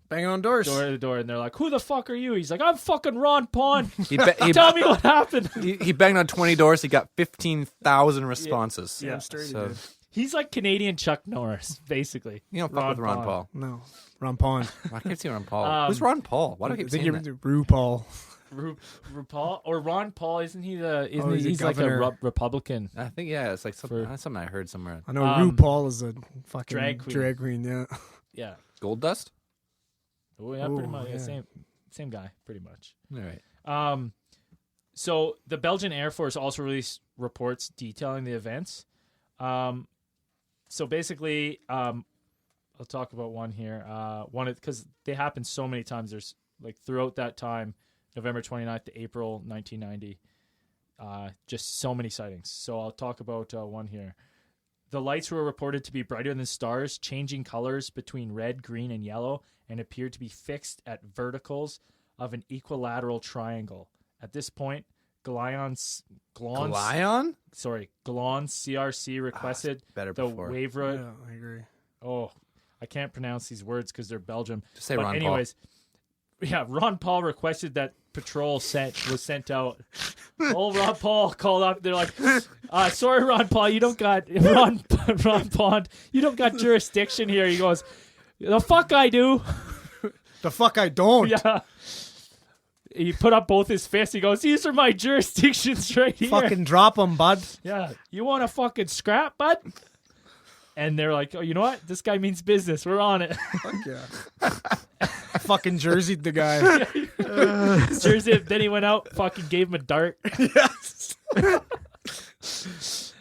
Banging on doors. door to door, and they're like, "Who the fuck are you?" He's like, "I'm fucking Ron Pond. He Tell me what happened." he banged on 20 doors. He got 15,000 responses. Yeah, straight So he did. He's like Canadian Chuck Norris, basically. you don't fuck with Ron Pond. Paul. No, Ron Pond. I can't see Ron Paul. Who's Ron Paul? Why do I keep I think saying you're that? RuPaul. RuPaul or Ron Paul? Isn't he the? Isn't he's a he's like a governor. Republican? I think it's like something I heard somewhere. I know Um, RuPaul is a fucking drag queen. Yeah. Yeah. Gold Dust. Oh yeah, pretty Ooh, much. Yeah, yeah. same guy, pretty much. All right. So the Belgian Air Force also released reports detailing the events. So basically, I'll talk about one here. Because they happened so many times. There's like throughout that time, November 29th to April 1990, just so many sightings. So I'll talk about one here. The lights were reported to be brighter than stars, changing colors between red, green, and yellow, and appeared to be fixed at verticals of an equilateral triangle. At this point, Glon CRC requested better the before. Wavra. Yeah, I agree. Oh, I can't pronounce these words because they're Belgium. Just say But Ron Paul. anyways, yeah, Ron Paul requested that patrol was sent out. Old Ron Paul called up. They're like, "Sorry, Ron Paul, you don't got Ron Pond. You don't got jurisdiction here." He goes, "The fuck I do." The fuck I don't. Yeah. He put up both his fists. He goes, "These are my jurisdictions right here." Fucking drop them, bud. Yeah. You want to fucking scrap, bud? And they're like, "Oh, you know what? This guy means business. We're on it." Fuck yeah. Fucking jerseyed the guy. Jersey. Then he went out, fucking gave him a dart. Yes.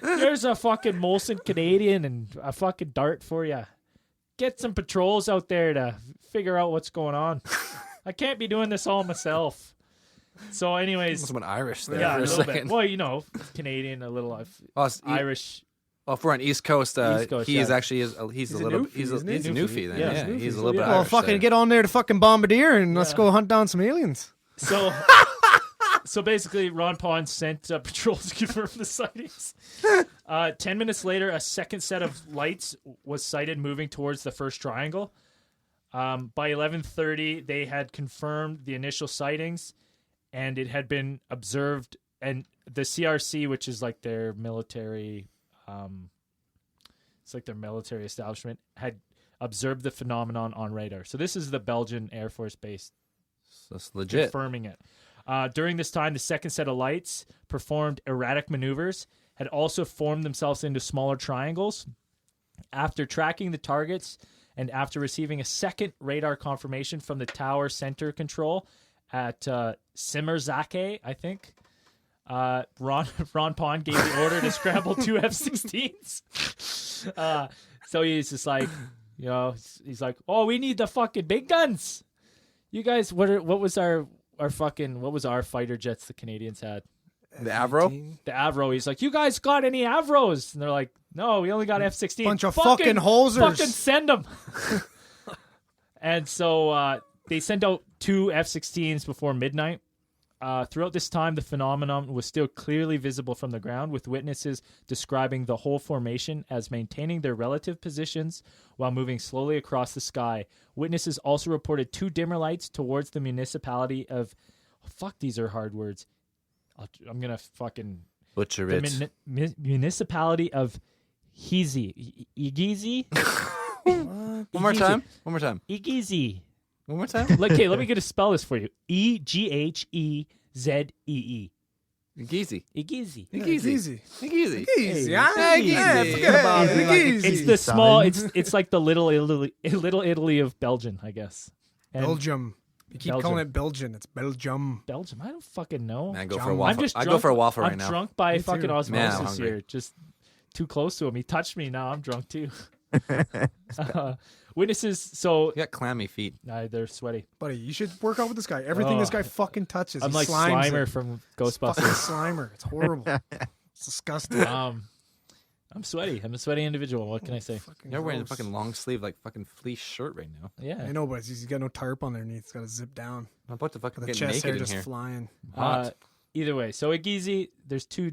There's a fucking Molson Canadian and a fucking dart for you. Get some patrols out there to figure out what's going on. I can't be doing this all myself. So, anyways, Someone Irish there yeah, for a a little second. bit. Well, Canadian, a little Irish. Well, if we're on East Coast, East Coast, he is yeah. actually he's a little Newfie, he's isn't a he? newfie then. Yeah, Yeah, he's he's Newfie, a little bit yeah. Well, Irish fucking there. get on there to fucking bombardier and let's Yeah. go hunt down some aliens. So basically, Ron Pond sent patrols to confirm the sightings. 10 minutes later, a second set of lights was sighted moving towards the first triangle. By 11:30, they had confirmed the initial sightings, and it had been observed. And the CRC, which is like their military, it's like their military establishment, had observed the phenomenon on radar. So this is the Belgian Air Force base That's legit. confirming it. During this time, the second set of lights performed erratic maneuvers, had also formed themselves into smaller triangles. After tracking the targets and after receiving a second radar confirmation from the tower center control at Simmerzake, I think, Ron Pond gave the order to scramble 2 F-16s. So he's just like, he's like, oh, we need the fucking big guns. You guys, what was our fighter jets the Canadians had? The Avro? The Avro. He's like, you guys got any Avros? And they're like, no, we only got F-16. Bunch of fucking hosers. Fucking send them. And so they sent out 2 F-16s before midnight. Throughout this time, the phenomenon was still clearly visible from the ground, with witnesses describing the whole formation as maintaining their relative positions while moving slowly across the sky. Witnesses also reported 2 dimmer lights towards the municipality of... Fuck, these are hard words. I'm going to fucking... Butcher it. Municipality of Igizi? One more time. Igizi. One more time. Okay, let me get to spell this for you. Eghezee. Igizi. Igizi. Easy. Easy. Easy. Yeah, forget about it. Easy. It's the small. It's like the little Italy of Belgium, I guess. And Belgium. You keep calling it Belgian. It's Belgium. Belgium. I don't fucking know. Man, go for a waffle. I'm just I drunk. go for a waffle right I'm now. drunk by Me fucking too. osmosis Man, I'm here. Just too close to him. He touched me. Now I'm drunk too. Witnesses. So You got clammy feet. they're sweaty. Buddy, you should work out with this guy. Everything this guy fucking touches, I'm he like slimes Slimer it. from Fucking Ghostbusters. Slimer. It's horrible. It's disgusting. I'm sweaty. I'm a sweaty individual. What can I say? Fucking You're wearing a gross. fucking long sleeve, like fucking fleece shirt right now. Yeah. I know, but he's got no tarp on underneath. It's got to zip down. I'm about to fucking The get chest hair naked in just here. flying. Hot. Either way, so Igizi, there's 2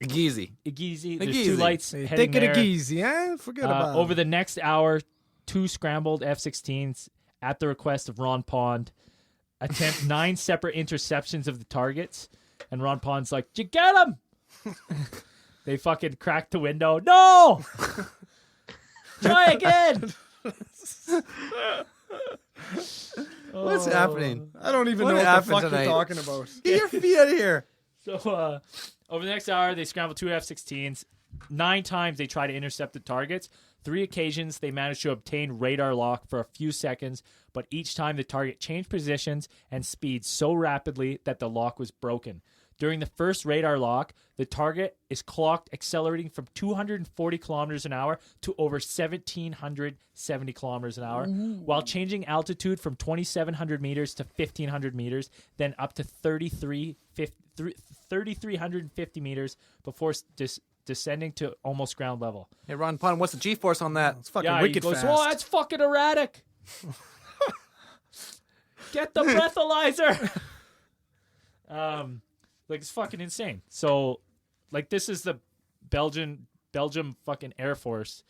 Easy. Igizi, there's Igizi. 2 lights Hey, heading take it there. easy, eh? Forget about Over it. the next hour, 2 scrambled F-16s at the request of Ron Pond attempt 9 separate interceptions of the targets, and Ron Pond's like, "Did you get them?" They fucking cracked the window. No, try again. What's happening? I don't even What know what the happened fuck tonight? you're talking about. Get your feet out of here. So over the next hour, they scrambled 2 F-16s. 9 times they tried to intercept the targets. 3 occasions they managed to obtain radar lock for a few seconds, but each time the target changed positions and speed so rapidly that the lock was broken. During the first radar lock, the target is clocked accelerating from 240 kilometers an hour to over 1,770 kilometers an hour, while changing altitude from 2,700 meters to 1,500 meters, then up to 3,350 meters before descending to almost ground level. Hey, Ron Pond, what's the G-force on that? It's fucking Yeah, he wicked goes, fast. "Oh, that's fucking erratic." Get the breathalyzer. Like, it's fucking insane. So, like, this is the Belgium fucking Air Force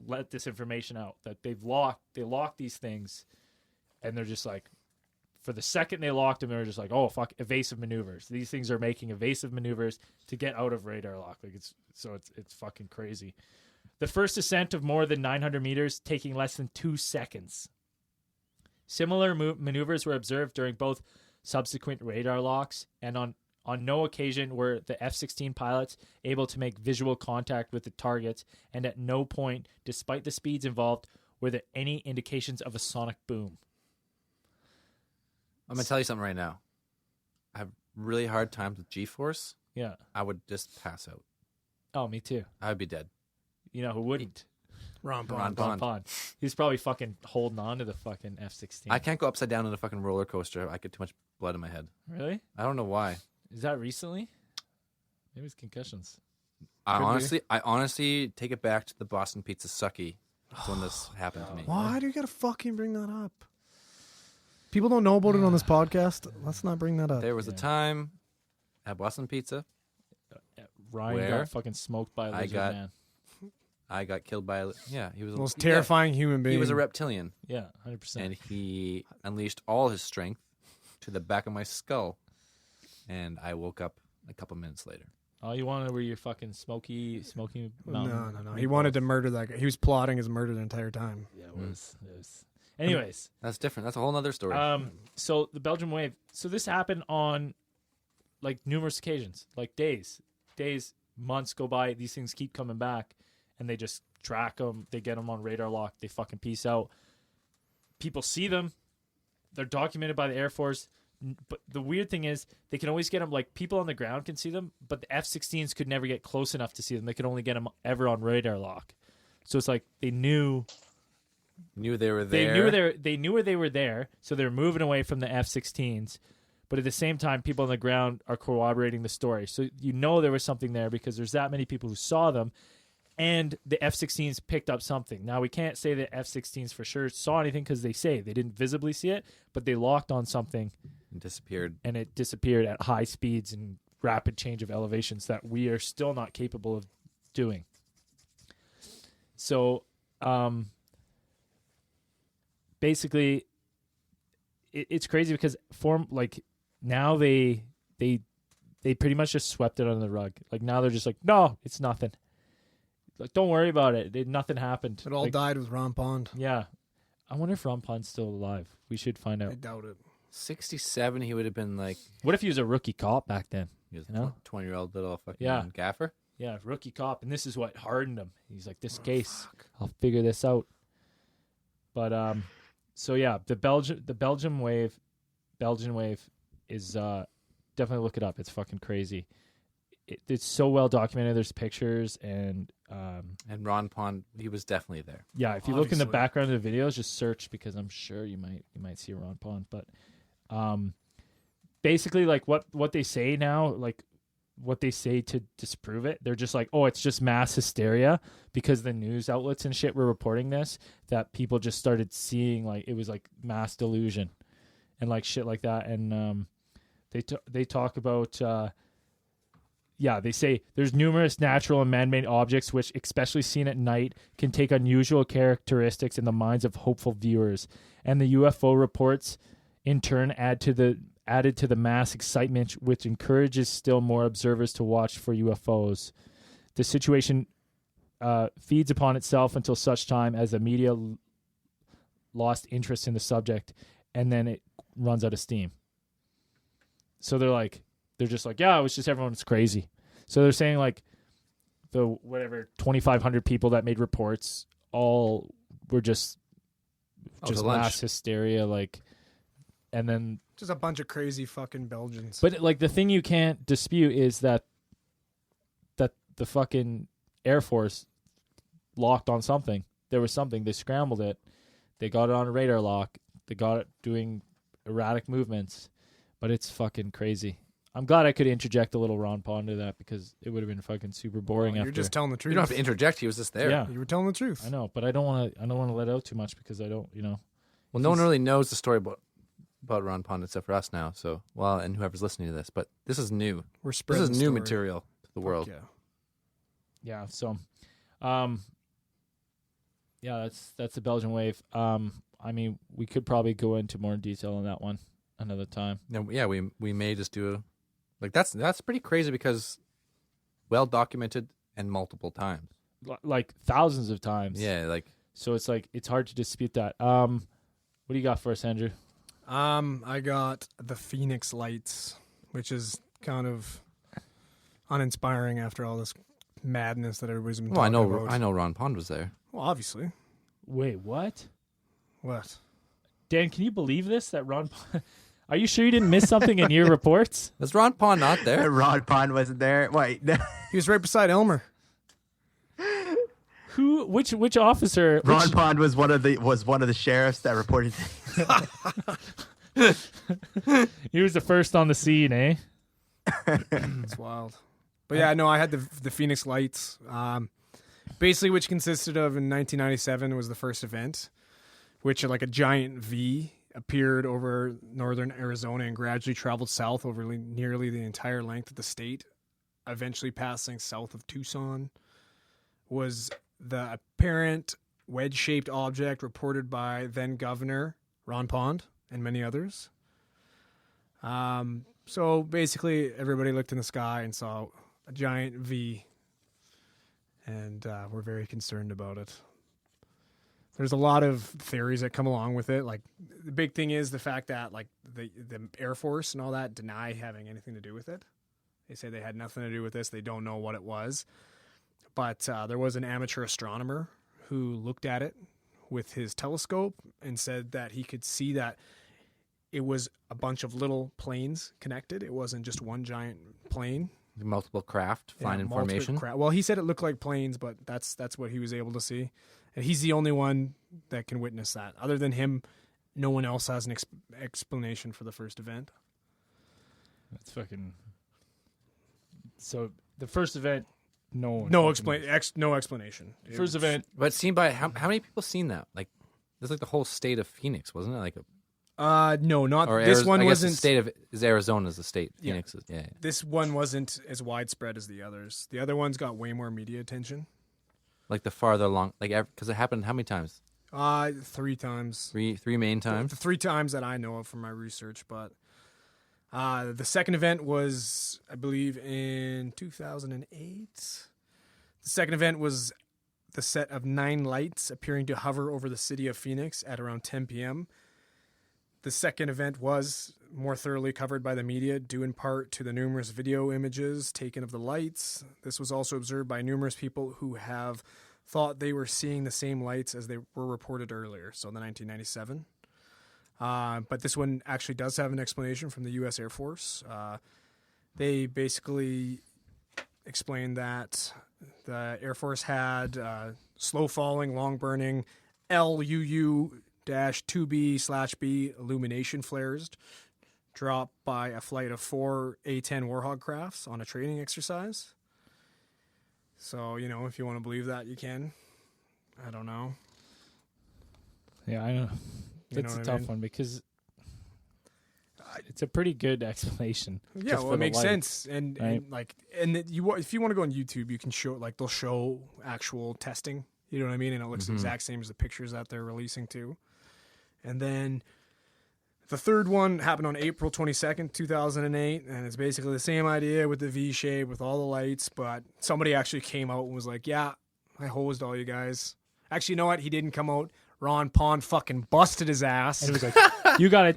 let this information out that they locked these things, and they're just like, for the second they locked them, they were just like, oh fuck, evasive maneuvers. These things are making evasive maneuvers to get out of radar lock. Like, it's fucking crazy. The first ascent of more than 900 meters taking less than 2 seconds. Similar maneuvers were observed during both subsequent radar locks, and on no occasion were the F-16 pilots able to make visual contact with the targets, and at no point, despite the speeds involved, were there any indications of a sonic boom. I'm going to tell you something right now. I have really hard times with G-force. Yeah. I would just pass out. Oh, me too. I would be dead. You know who wouldn't? Ron Pond. Ron Ron Pond. He's probably fucking holding on to the fucking F-16. I can't go upside down in a fucking roller coaster. I get too much blood in my head. Really? I don't know why. Is that recently? Maybe it's concussions. I Could be. honestly take it back to the Boston Pizza Sucky. That's when this happened to me. Why do you gotta fucking bring that up? People don't know about it on this podcast. Let's not bring that up. There was a time at Boston Pizza. Ryan Where? got fucking smoked by a lizard man. I got killed by he was The most terrifying human being. He was a reptilian, Yeah, 100%. and he unleashed all his strength to the back of my skull, and I woke up a couple minutes later. All you wanted were your fucking smoky mountain. No. He wanted to murder that guy. He was plotting his murder the entire time. Yeah, it was. Anyways, That's different. That's a whole other story. so the Belgian wave. So this happened on like numerous occasions, like days, months go by. These things keep coming back, and they just track them. They get them on radar lock. They fucking peace out. People see them. They're documented by the Air Force. But the weird thing is, they can always get them. Like people on the ground can see them, but the F-16s could never get close enough to see them. They could only get them ever on radar lock. So it's like they knew they were there. They knew where they were there, so they're moving away from the F-16s. But at the same time, people on the ground are corroborating the story. So there was something there because there's that many people who saw them, and the F-16s picked up something. Now, we can't say the F-16s for sure saw anything because they didn't visibly see it, but they locked on something. It disappeared. And it disappeared at high speeds and rapid change of elevations that we are still not capable of doing. So, basically, it's crazy because now they pretty much just swept it under the rug. Like now they're just like, no, it's nothing. Like don't worry about it. Nothing happened. It all died with Ron Pond. Yeah, I wonder if Ron Pond's still alive. We should find out. I doubt it. 67, he would have been like. What if he was a rookie cop back then? He was a 20-year-old little fucking gaffer. Yeah, rookie cop, and this is what hardened him. He's like, this case, I'll figure this out. But so yeah, the Belgian wave is definitely look it up. It's fucking crazy. It's so well documented. There's pictures and Ron Pond, he was definitely there. Yeah, if you look in the background of the videos, just search because I'm sure you might see a Ron Pond. But basically, like what they say now, like what they say to disprove it, they're just like, oh, it's just mass hysteria because the news outlets and shit were reporting this, that people just started seeing like it was like mass delusion and like shit like that. And they talk about they say there's numerous natural and man-made objects which, especially seen at night, can take unusual characteristics in the minds of hopeful viewers, and the UFO reports in turn added to the mass excitement, which encourages still more observers to watch for UFOs. The situation feeds upon itself until such time as the media lost interest in the subject, and then it runs out of steam. So they're just like, yeah, it was just everyone's crazy. So they're saying like the whatever 2,500 people that made reports all were just mass hysteria, like, and then just a bunch of crazy fucking Belgians. But like the thing you can't dispute is that the fucking Air Force locked on something. There was something. They scrambled it. They got it on a radar lock. They got it doing erratic movements. But it's fucking crazy. I'm glad I could interject a little Ron Pond to that because it would have been fucking super boring. You're just telling the truth. You don't have to interject. He was just there. Yeah, you were telling the truth. I know, but I don't want to let out too much because I don't, Well, no one really knows the story about Ron Pond except for us now. So, and whoever's listening to this, but this is new. We're spreading. This is new material to the world. Yeah. Yeah. So, that's the Belgian wave. I mean, we could probably go into more detail on that one another time. Yeah, we may just do that's pretty crazy because well documented and multiple times, like thousands of times. Yeah, so it's hard to dispute that. What do you got for us, Andrew? I got the Phoenix Lights, which is kind of uninspiring after all this madness that everybody's been talking about. I know Ron Pond was there. Well, obviously. Wait, what? What? Dan, can you believe this? That Ron Pond... Are you sure you didn't miss something in your reports? Was Ron Pond not there? Ron Pond wasn't there. Wait. He was right beside Elmer. Who? Which officer? Ron Pond was one of the sheriffs that reported. He was the first on the scene, eh? It's wild. But yeah, no, I had the Phoenix Lights, basically, which consisted of in 1997 was the first event, which like a giant V appeared over northern Arizona and gradually traveled south over nearly the entire length of the state, eventually passing south of Tucson. Was the apparent wedge-shaped object reported by then Governor Ron Pond and many others. So basically, everybody looked in the sky and saw a giant V, and we're very concerned about it. There's a lot of theories that come along with it. Like the big thing is the fact that like the Air Force and all that deny having anything to do with it. They say they had nothing to do with this. They don't know what it was. But there was an amateur astronomer who looked at it with his telescope and said that he could see that it was a bunch of little planes connected. It wasn't just one giant plane. Multiple craft flying in multiple formation. Well, he said it looked like planes, but that's what he was able to see. And he's the only one that can witness that. Other than him, no one else has an explanation for the first event. That's fucking. So the first event, no explanation. First event, But seen by how many people seen that? Like, this is like the whole state of Phoenix, wasn't it? Like, no, not or this one I guess wasn't. the state of is Arizona's the state. Yeah. Phoenix is, yeah. This one wasn't as widespread as the others. The other ones got way more media attention. Like the farther along, like because it happened how many times? 3 times. Three main times. The 3 times that I know of from my research, but the second event was, I believe, in 2008. The second event was the set of 9 lights appearing to hover over the city of Phoenix at around 10 p.m. The second event was more thoroughly covered by the media, due in part to the numerous video images taken of the lights. This was also observed by numerous people who have thought they were seeing the same lights as they were reported earlier, so in the 1997. But this one actually does have an explanation from the U.S. Air Force. They basically explained that the Air Force had slow-falling, long-burning LUU-2B/B illumination flares dropped by a flight of 4 A-10 Warhawk crafts on a training exercise. So, if you want to believe that, you can. I don't know. Yeah, I know. That's a tough one because it's a pretty good explanation. Yeah, well, it makes sense. And, right? if you want to go on YouTube, you can show they'll show actual testing. You know what I mean? And it looks the exact same as the pictures that they're releasing too. And then the third one happened on April 22nd, 2008, and it's basically the same idea with the V shape with all the lights, but somebody actually came out and was like, "Yeah, I hosed all you guys." Actually, you know what? He didn't come out. Ron Pond fucking busted his ass. And it was like,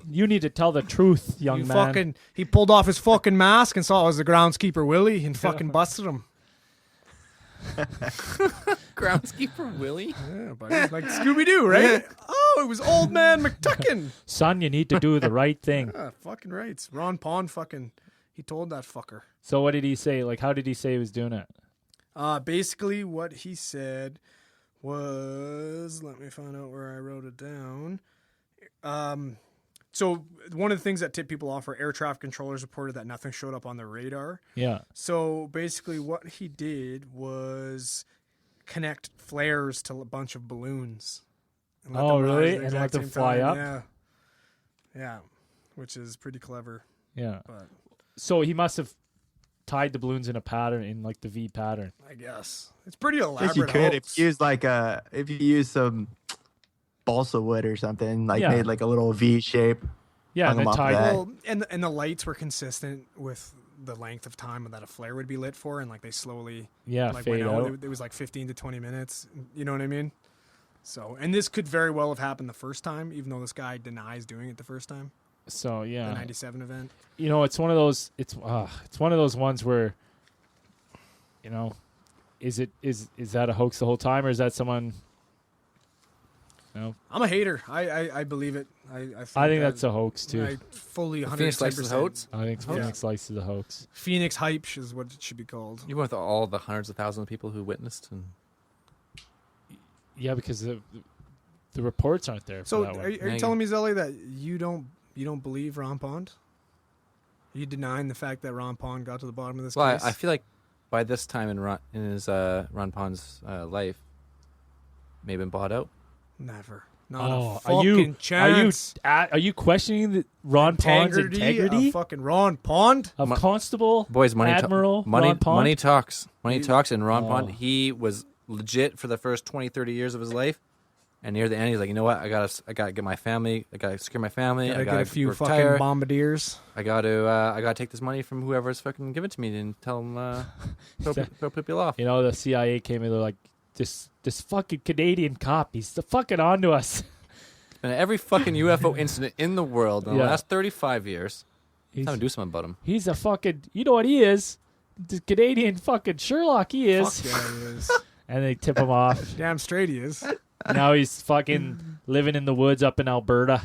you need to tell the truth, young man. He pulled off his fucking mask and saw it was the groundskeeper Willie and fucking busted him. Groundskeeper Willie? Yeah, but like Scooby-Doo, right? Oh, it was Old Man McTuckin. Son, you need to do the right thing. Yeah, fucking rights. Ron Pond he told that fucker. So what did he say? Like, how did he say he was doing it? Basically what he said was, let me find out where I wrote it down. So one of the things that tipped people off were air traffic controllers reported that nothing showed up on their radar. Yeah. So basically what he did was connect flares to a bunch of balloons. Oh, really? And let them fly up? Yeah. Yeah. Which is pretty clever. Yeah. But so he must have tied the balloons in a pattern, in like the V pattern. I guess. It's pretty I elaborate. guess you could hoax. if you use some balsa wood or something, made like a little V shape. Yeah, and then tied. Well, and the lights were consistent with the length of time that a flare would be lit for, and like they slowly fade went out. It was like 15 to 20 minutes. You know what I mean? So, and this could very well have happened the first time, even though this guy denies doing it the first time. So yeah, the 97 event. It's one of those. It's one of those ones where, is that a hoax the whole time, or is that someone? No, I'm a hater. I believe it. I think that's a hoax too. I fully 100%. Phoenix likes the hoax? I think Phoenix likes the hoax. Phoenix hype is what it should be called. You went with all the hundreds of thousands of people who witnessed, and yeah, because the reports aren't there. So for that are you telling me, Zelly, that you don't believe Ron Pond? Are you denying the fact that Ron Pond got to the bottom of this case? I feel like by this time in Ron Pond's life, may have been bought out. Never. Not a are you chance. are you questioning the Ron Pond's integrity of fucking Ron Pond? of Constable, Boys, money, Admiral, money, Ron Pond? money talks. Money talks, and Ron Oh. Pond, he was legit for the first 20, 30 years of his life. And near the end, he's like, you know what? I gotta get my family. I gotta secure my family. Gotta I gotta get a few retire. fucking bombardiers. I gotta take this money from whoever's fucking give it to me and tell them throw people off. The CIA came in. They're like, this fucking Canadian cop. He's fucking onto us. And every fucking UFO incident in the world in the Yeah. last 35 years, He's, time to do something about him. he's a fucking. You know what he is? The Canadian fucking Sherlock. He is. Fuck yeah, he is. And they tip him off. Damn straight he is. Now he's fucking living in the woods up in Alberta.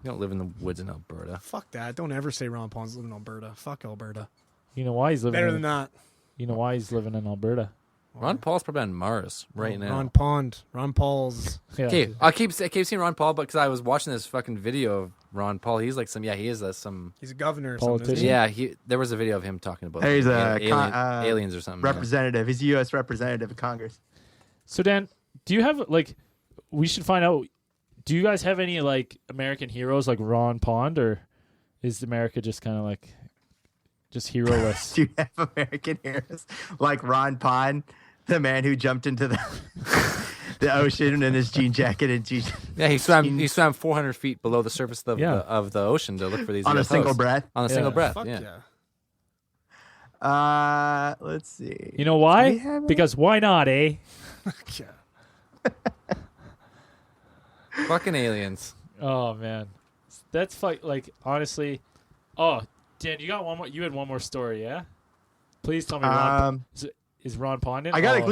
You don't live in the woods in Alberta. Fuck that. Don't ever say Ron Paul's living in Alberta. Fuck Alberta. You know why he's living Better in, than that. You know why he's living in Alberta? Ron Paul's probably on Mars right now. Ron Pond. Ron Paul's. Yeah. Okay, I keep seeing Ron Paul, but because I was watching this fucking video of Ron Paul, he's like he is some. He's a governor or Politician. something. Isn't he? Yeah, there was a video of him talking about He's a aliens or something. representative. He's a U.S. representative of Congress. So Dan, do you have we should find out. Do you guys have any American heroes like Ron Pond, or is America just kind of just hero-less? Do you have American heroes like Ron Pond, the man who jumped into the ocean in his jean jacket and jeans? Yeah, he swam 400 feet below the surface of the ocean to look for these on UFOs. a single breath. On a single breath. Fuck Yeah. yeah. Let's see. You know why? Because why not, eh? Yeah. Fucking aliens. Oh man, that's honestly. Oh, Dan, you got one more. You had one more story, yeah? Please tell me. Ron, is Ron Pond in? I got at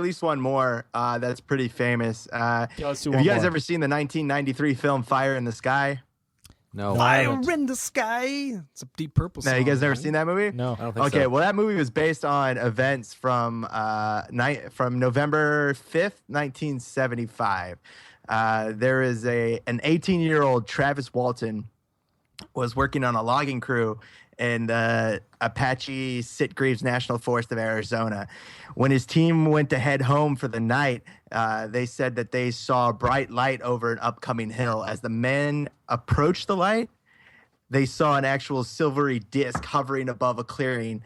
least one more. That's pretty famous. Let's do Have one you guys more. ever seen the 1993 film Fire in the Sky? No. No, I Fire haven't. in the sky. It's a Deep Purple song. No, you guys never man. seen that movie? No. I don't think Okay, so. well, that movie was based on events from November 5th, 1975. There is an 18-year-old Travis Walton was working on a logging crew in the Apache Sitgreaves National Forest of Arizona. When his team went to head home for the night, they said that they saw a bright light over an upcoming hill. As the men approached the light, they saw an actual silvery disc hovering above a clearing.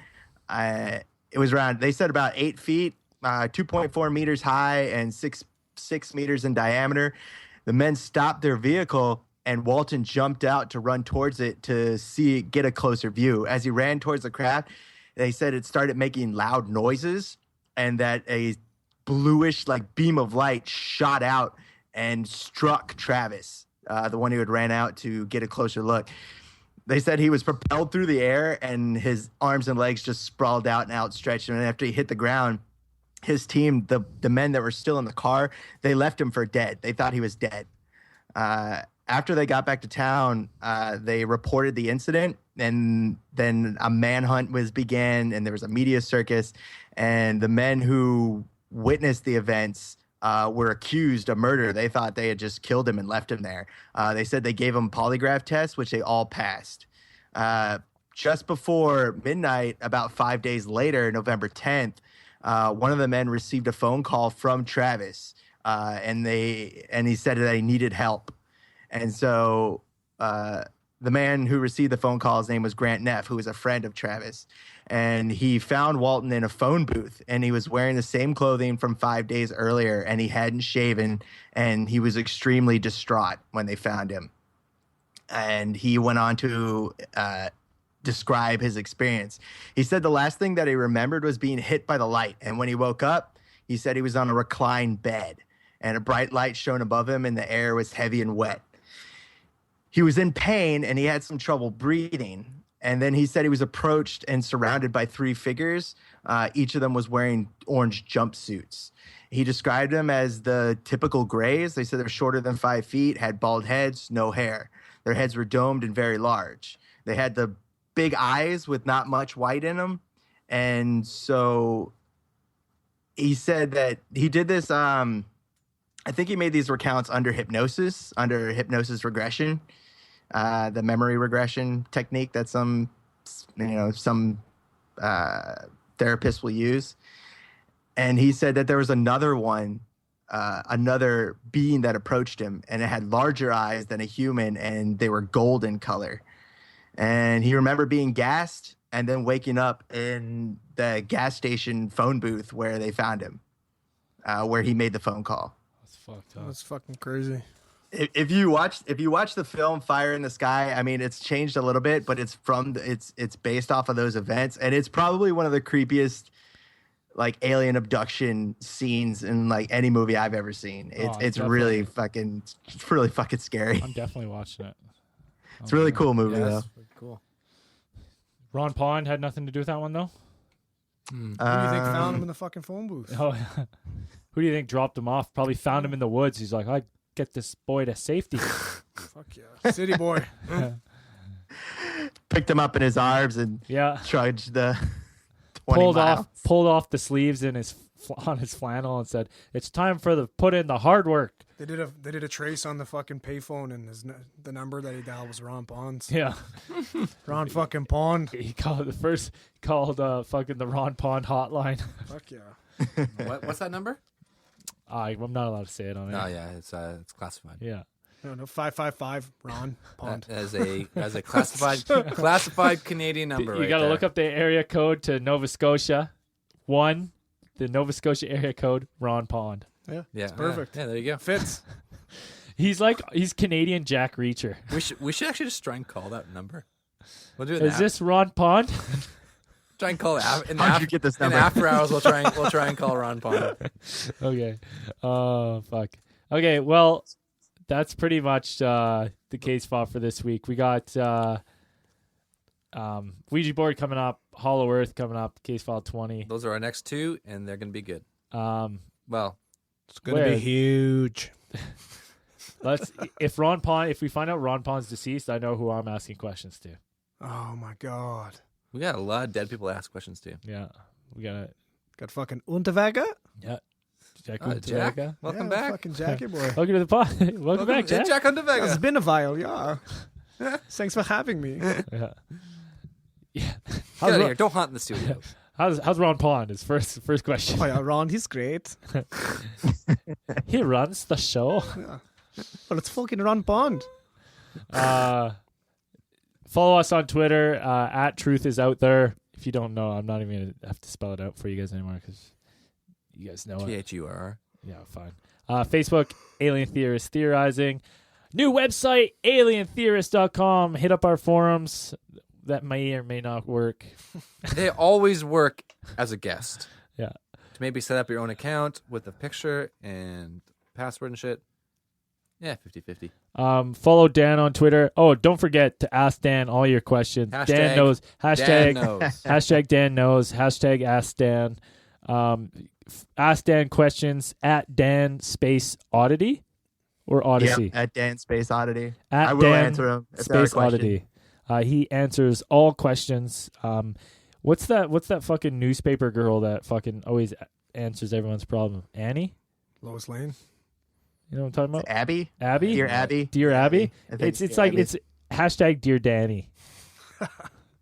It was around, they said about 8 feet, 2.4 meters high, and 6 meters in diameter. The men stopped their vehicle, and Walton jumped out to run towards it to get a closer view. As he ran towards the craft, they said it started making loud noises, and that a bluish beam of light shot out and struck Travis, the one who had ran out to get a closer look. They said he was propelled through the air, and his arms and legs just sprawled out and outstretched. And after he hit the ground, his team, the men that were still in the car, they left him for dead. They thought he was dead. After they got back to town, they reported the incident, and then a manhunt began, and there was a media circus, and the men who witnessed the events were accused of murder. They thought they had just killed him and left him there. They said they gave him polygraph tests, which they all passed. Just before midnight, about 5 days later, November 10th, one of the men received a phone call from Travis, and he said that he needed help. And so the man who received the phone call, his name was Grant Neff, who was a friend of Travis. And he found Walton in a phone booth, and he was wearing the same clothing from 5 days earlier, and he hadn't shaven, and he was extremely distraught when they found him. And he went on to describe his experience. He said the last thing that he remembered was being hit by the light. And when he woke up, he said he was on a reclined bed, and a bright light shone above him, and the air was heavy and wet. He was in pain, and he had some trouble breathing. And then he said he was approached and surrounded by 3 figures. Each of them was wearing orange jumpsuits. He described them as the typical grays. They said they were shorter than 5 feet, had bald heads, no hair. Their heads were domed and very large. They had the big eyes with not much white in them. And so he said that he did this. I think he made these recounts under hypnosis regression. The memory regression technique that some therapists will use. And he said that there was another being that approached him, and it had larger eyes than a human, and they were gold in color. And he remembered being gassed and then waking up in the gas station phone booth where they found him, where he made the phone call. That's fucked up. That's fucking crazy. If you watch the film Fire in the Sky, I mean, it's changed a little bit, but it's based off of those events, and it's probably one of the creepiest alien abduction scenes in any movie I've ever seen. It's really fucking scary. I'm definitely watching it. It's a really cool movie though. Pretty cool. Ron Pond had nothing to do with that one though. Who do you think found him in the fucking phone booth? Oh, who do you think dropped him off? Probably found him in the woods. He's like, I get this boy to safety. Fuck yeah. City boy. Picked him up in his arms and Yeah. trudged the 20 miles. pulled off the sleeves in on his flannel and said, "It's time for put in the hard work." They did a trace on the fucking payphone, and the number that he dialed was Ron Pond's. Yeah. Ron fucking Pond. He called fucking the Ron Pond hotline. Fuck yeah. What's that number? I'm not allowed to say it on Oh it. yeah, it's classified. Yeah. No, 555 Ron Pond. As a classified Canadian number. You got to look up the area code to Nova Scotia. The Nova Scotia area code, Ron Pond. Yeah, Yeah, it's perfect. Yeah, there you go. Fits. He's Canadian Jack Reacher. We should actually just try and call that number. We'll do it. Is this Ron Pond? Try and call it. How'd you get this in number? after hours, we'll try and call Ron Pond. Okay. Oh, fuck. Okay, well, that's pretty much the case file for this week. We got Ouija board coming up, Hollow Earth coming up, case file 20. Those are our next two, and they're going to be good. Well, It's going to be huge. If we find out Ron Pond's deceased, I know who I'm asking questions to. Oh my god. we got a lot of dead people to ask questions to. Yeah. We got it. Got fucking Unterweger? Yeah. Jack. Jack, welcome Yeah, back. Fucking Jackie boy. Welcome to the pod. Welcome back, Jack. Jack on the It's Vega. been a while, yeah. Thanks for having me. Yeah. Yeah. Get out of here. Don't haunt in the studio. How's Ron Pond? His first question. Oh yeah, Ron, he's great. He runs the show. Yeah. Well, it's fucking Ron Pond. Follow us on Twitter at Truth Is Out There. If you don't know, I'm not even gonna have to spell it out for you guys anymore because you guys know it. THUR. Yeah, fine. Facebook, Alien Theorist Theorizing. New website, alientheorist.com. Hit up our forums. That may or may not work. They always work as a guest. Yeah. To maybe set up your own account with a picture and password and shit. Yeah, 50-50. Follow Dan on Twitter. Oh, don't forget to ask Dan all your questions. Dan knows. Dan knows. Hashtag Dan knows. Hashtag Ask Dan. Ask Dan questions at Dan Space Oddity or Odyssey. Yep, at Dan Space Oddity. At I will Dan answer them. If there are Space questions. Oddity. He answers all questions. What's that fucking newspaper girl that fucking always answers everyone's problem? Annie? Lois Lane. You know what I'm talking about? Abby? Abby? Dear Abby? Dear Abby? I think It's Dear like Abby. it's hashtag Dear Danny.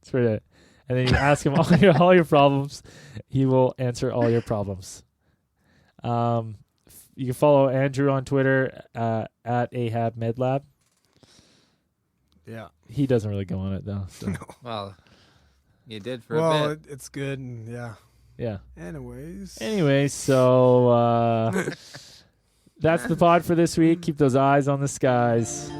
It's for it. And then you ask him all your problems. He will answer all your problems. You can follow Andrew on Twitter at Ahab Medlab. Yeah. He doesn't really go on it though. So. Well, you did for a Well, bit. it's good, and yeah. Yeah. Anyways. So that's the pod for this week. Keep those eyes on the skies.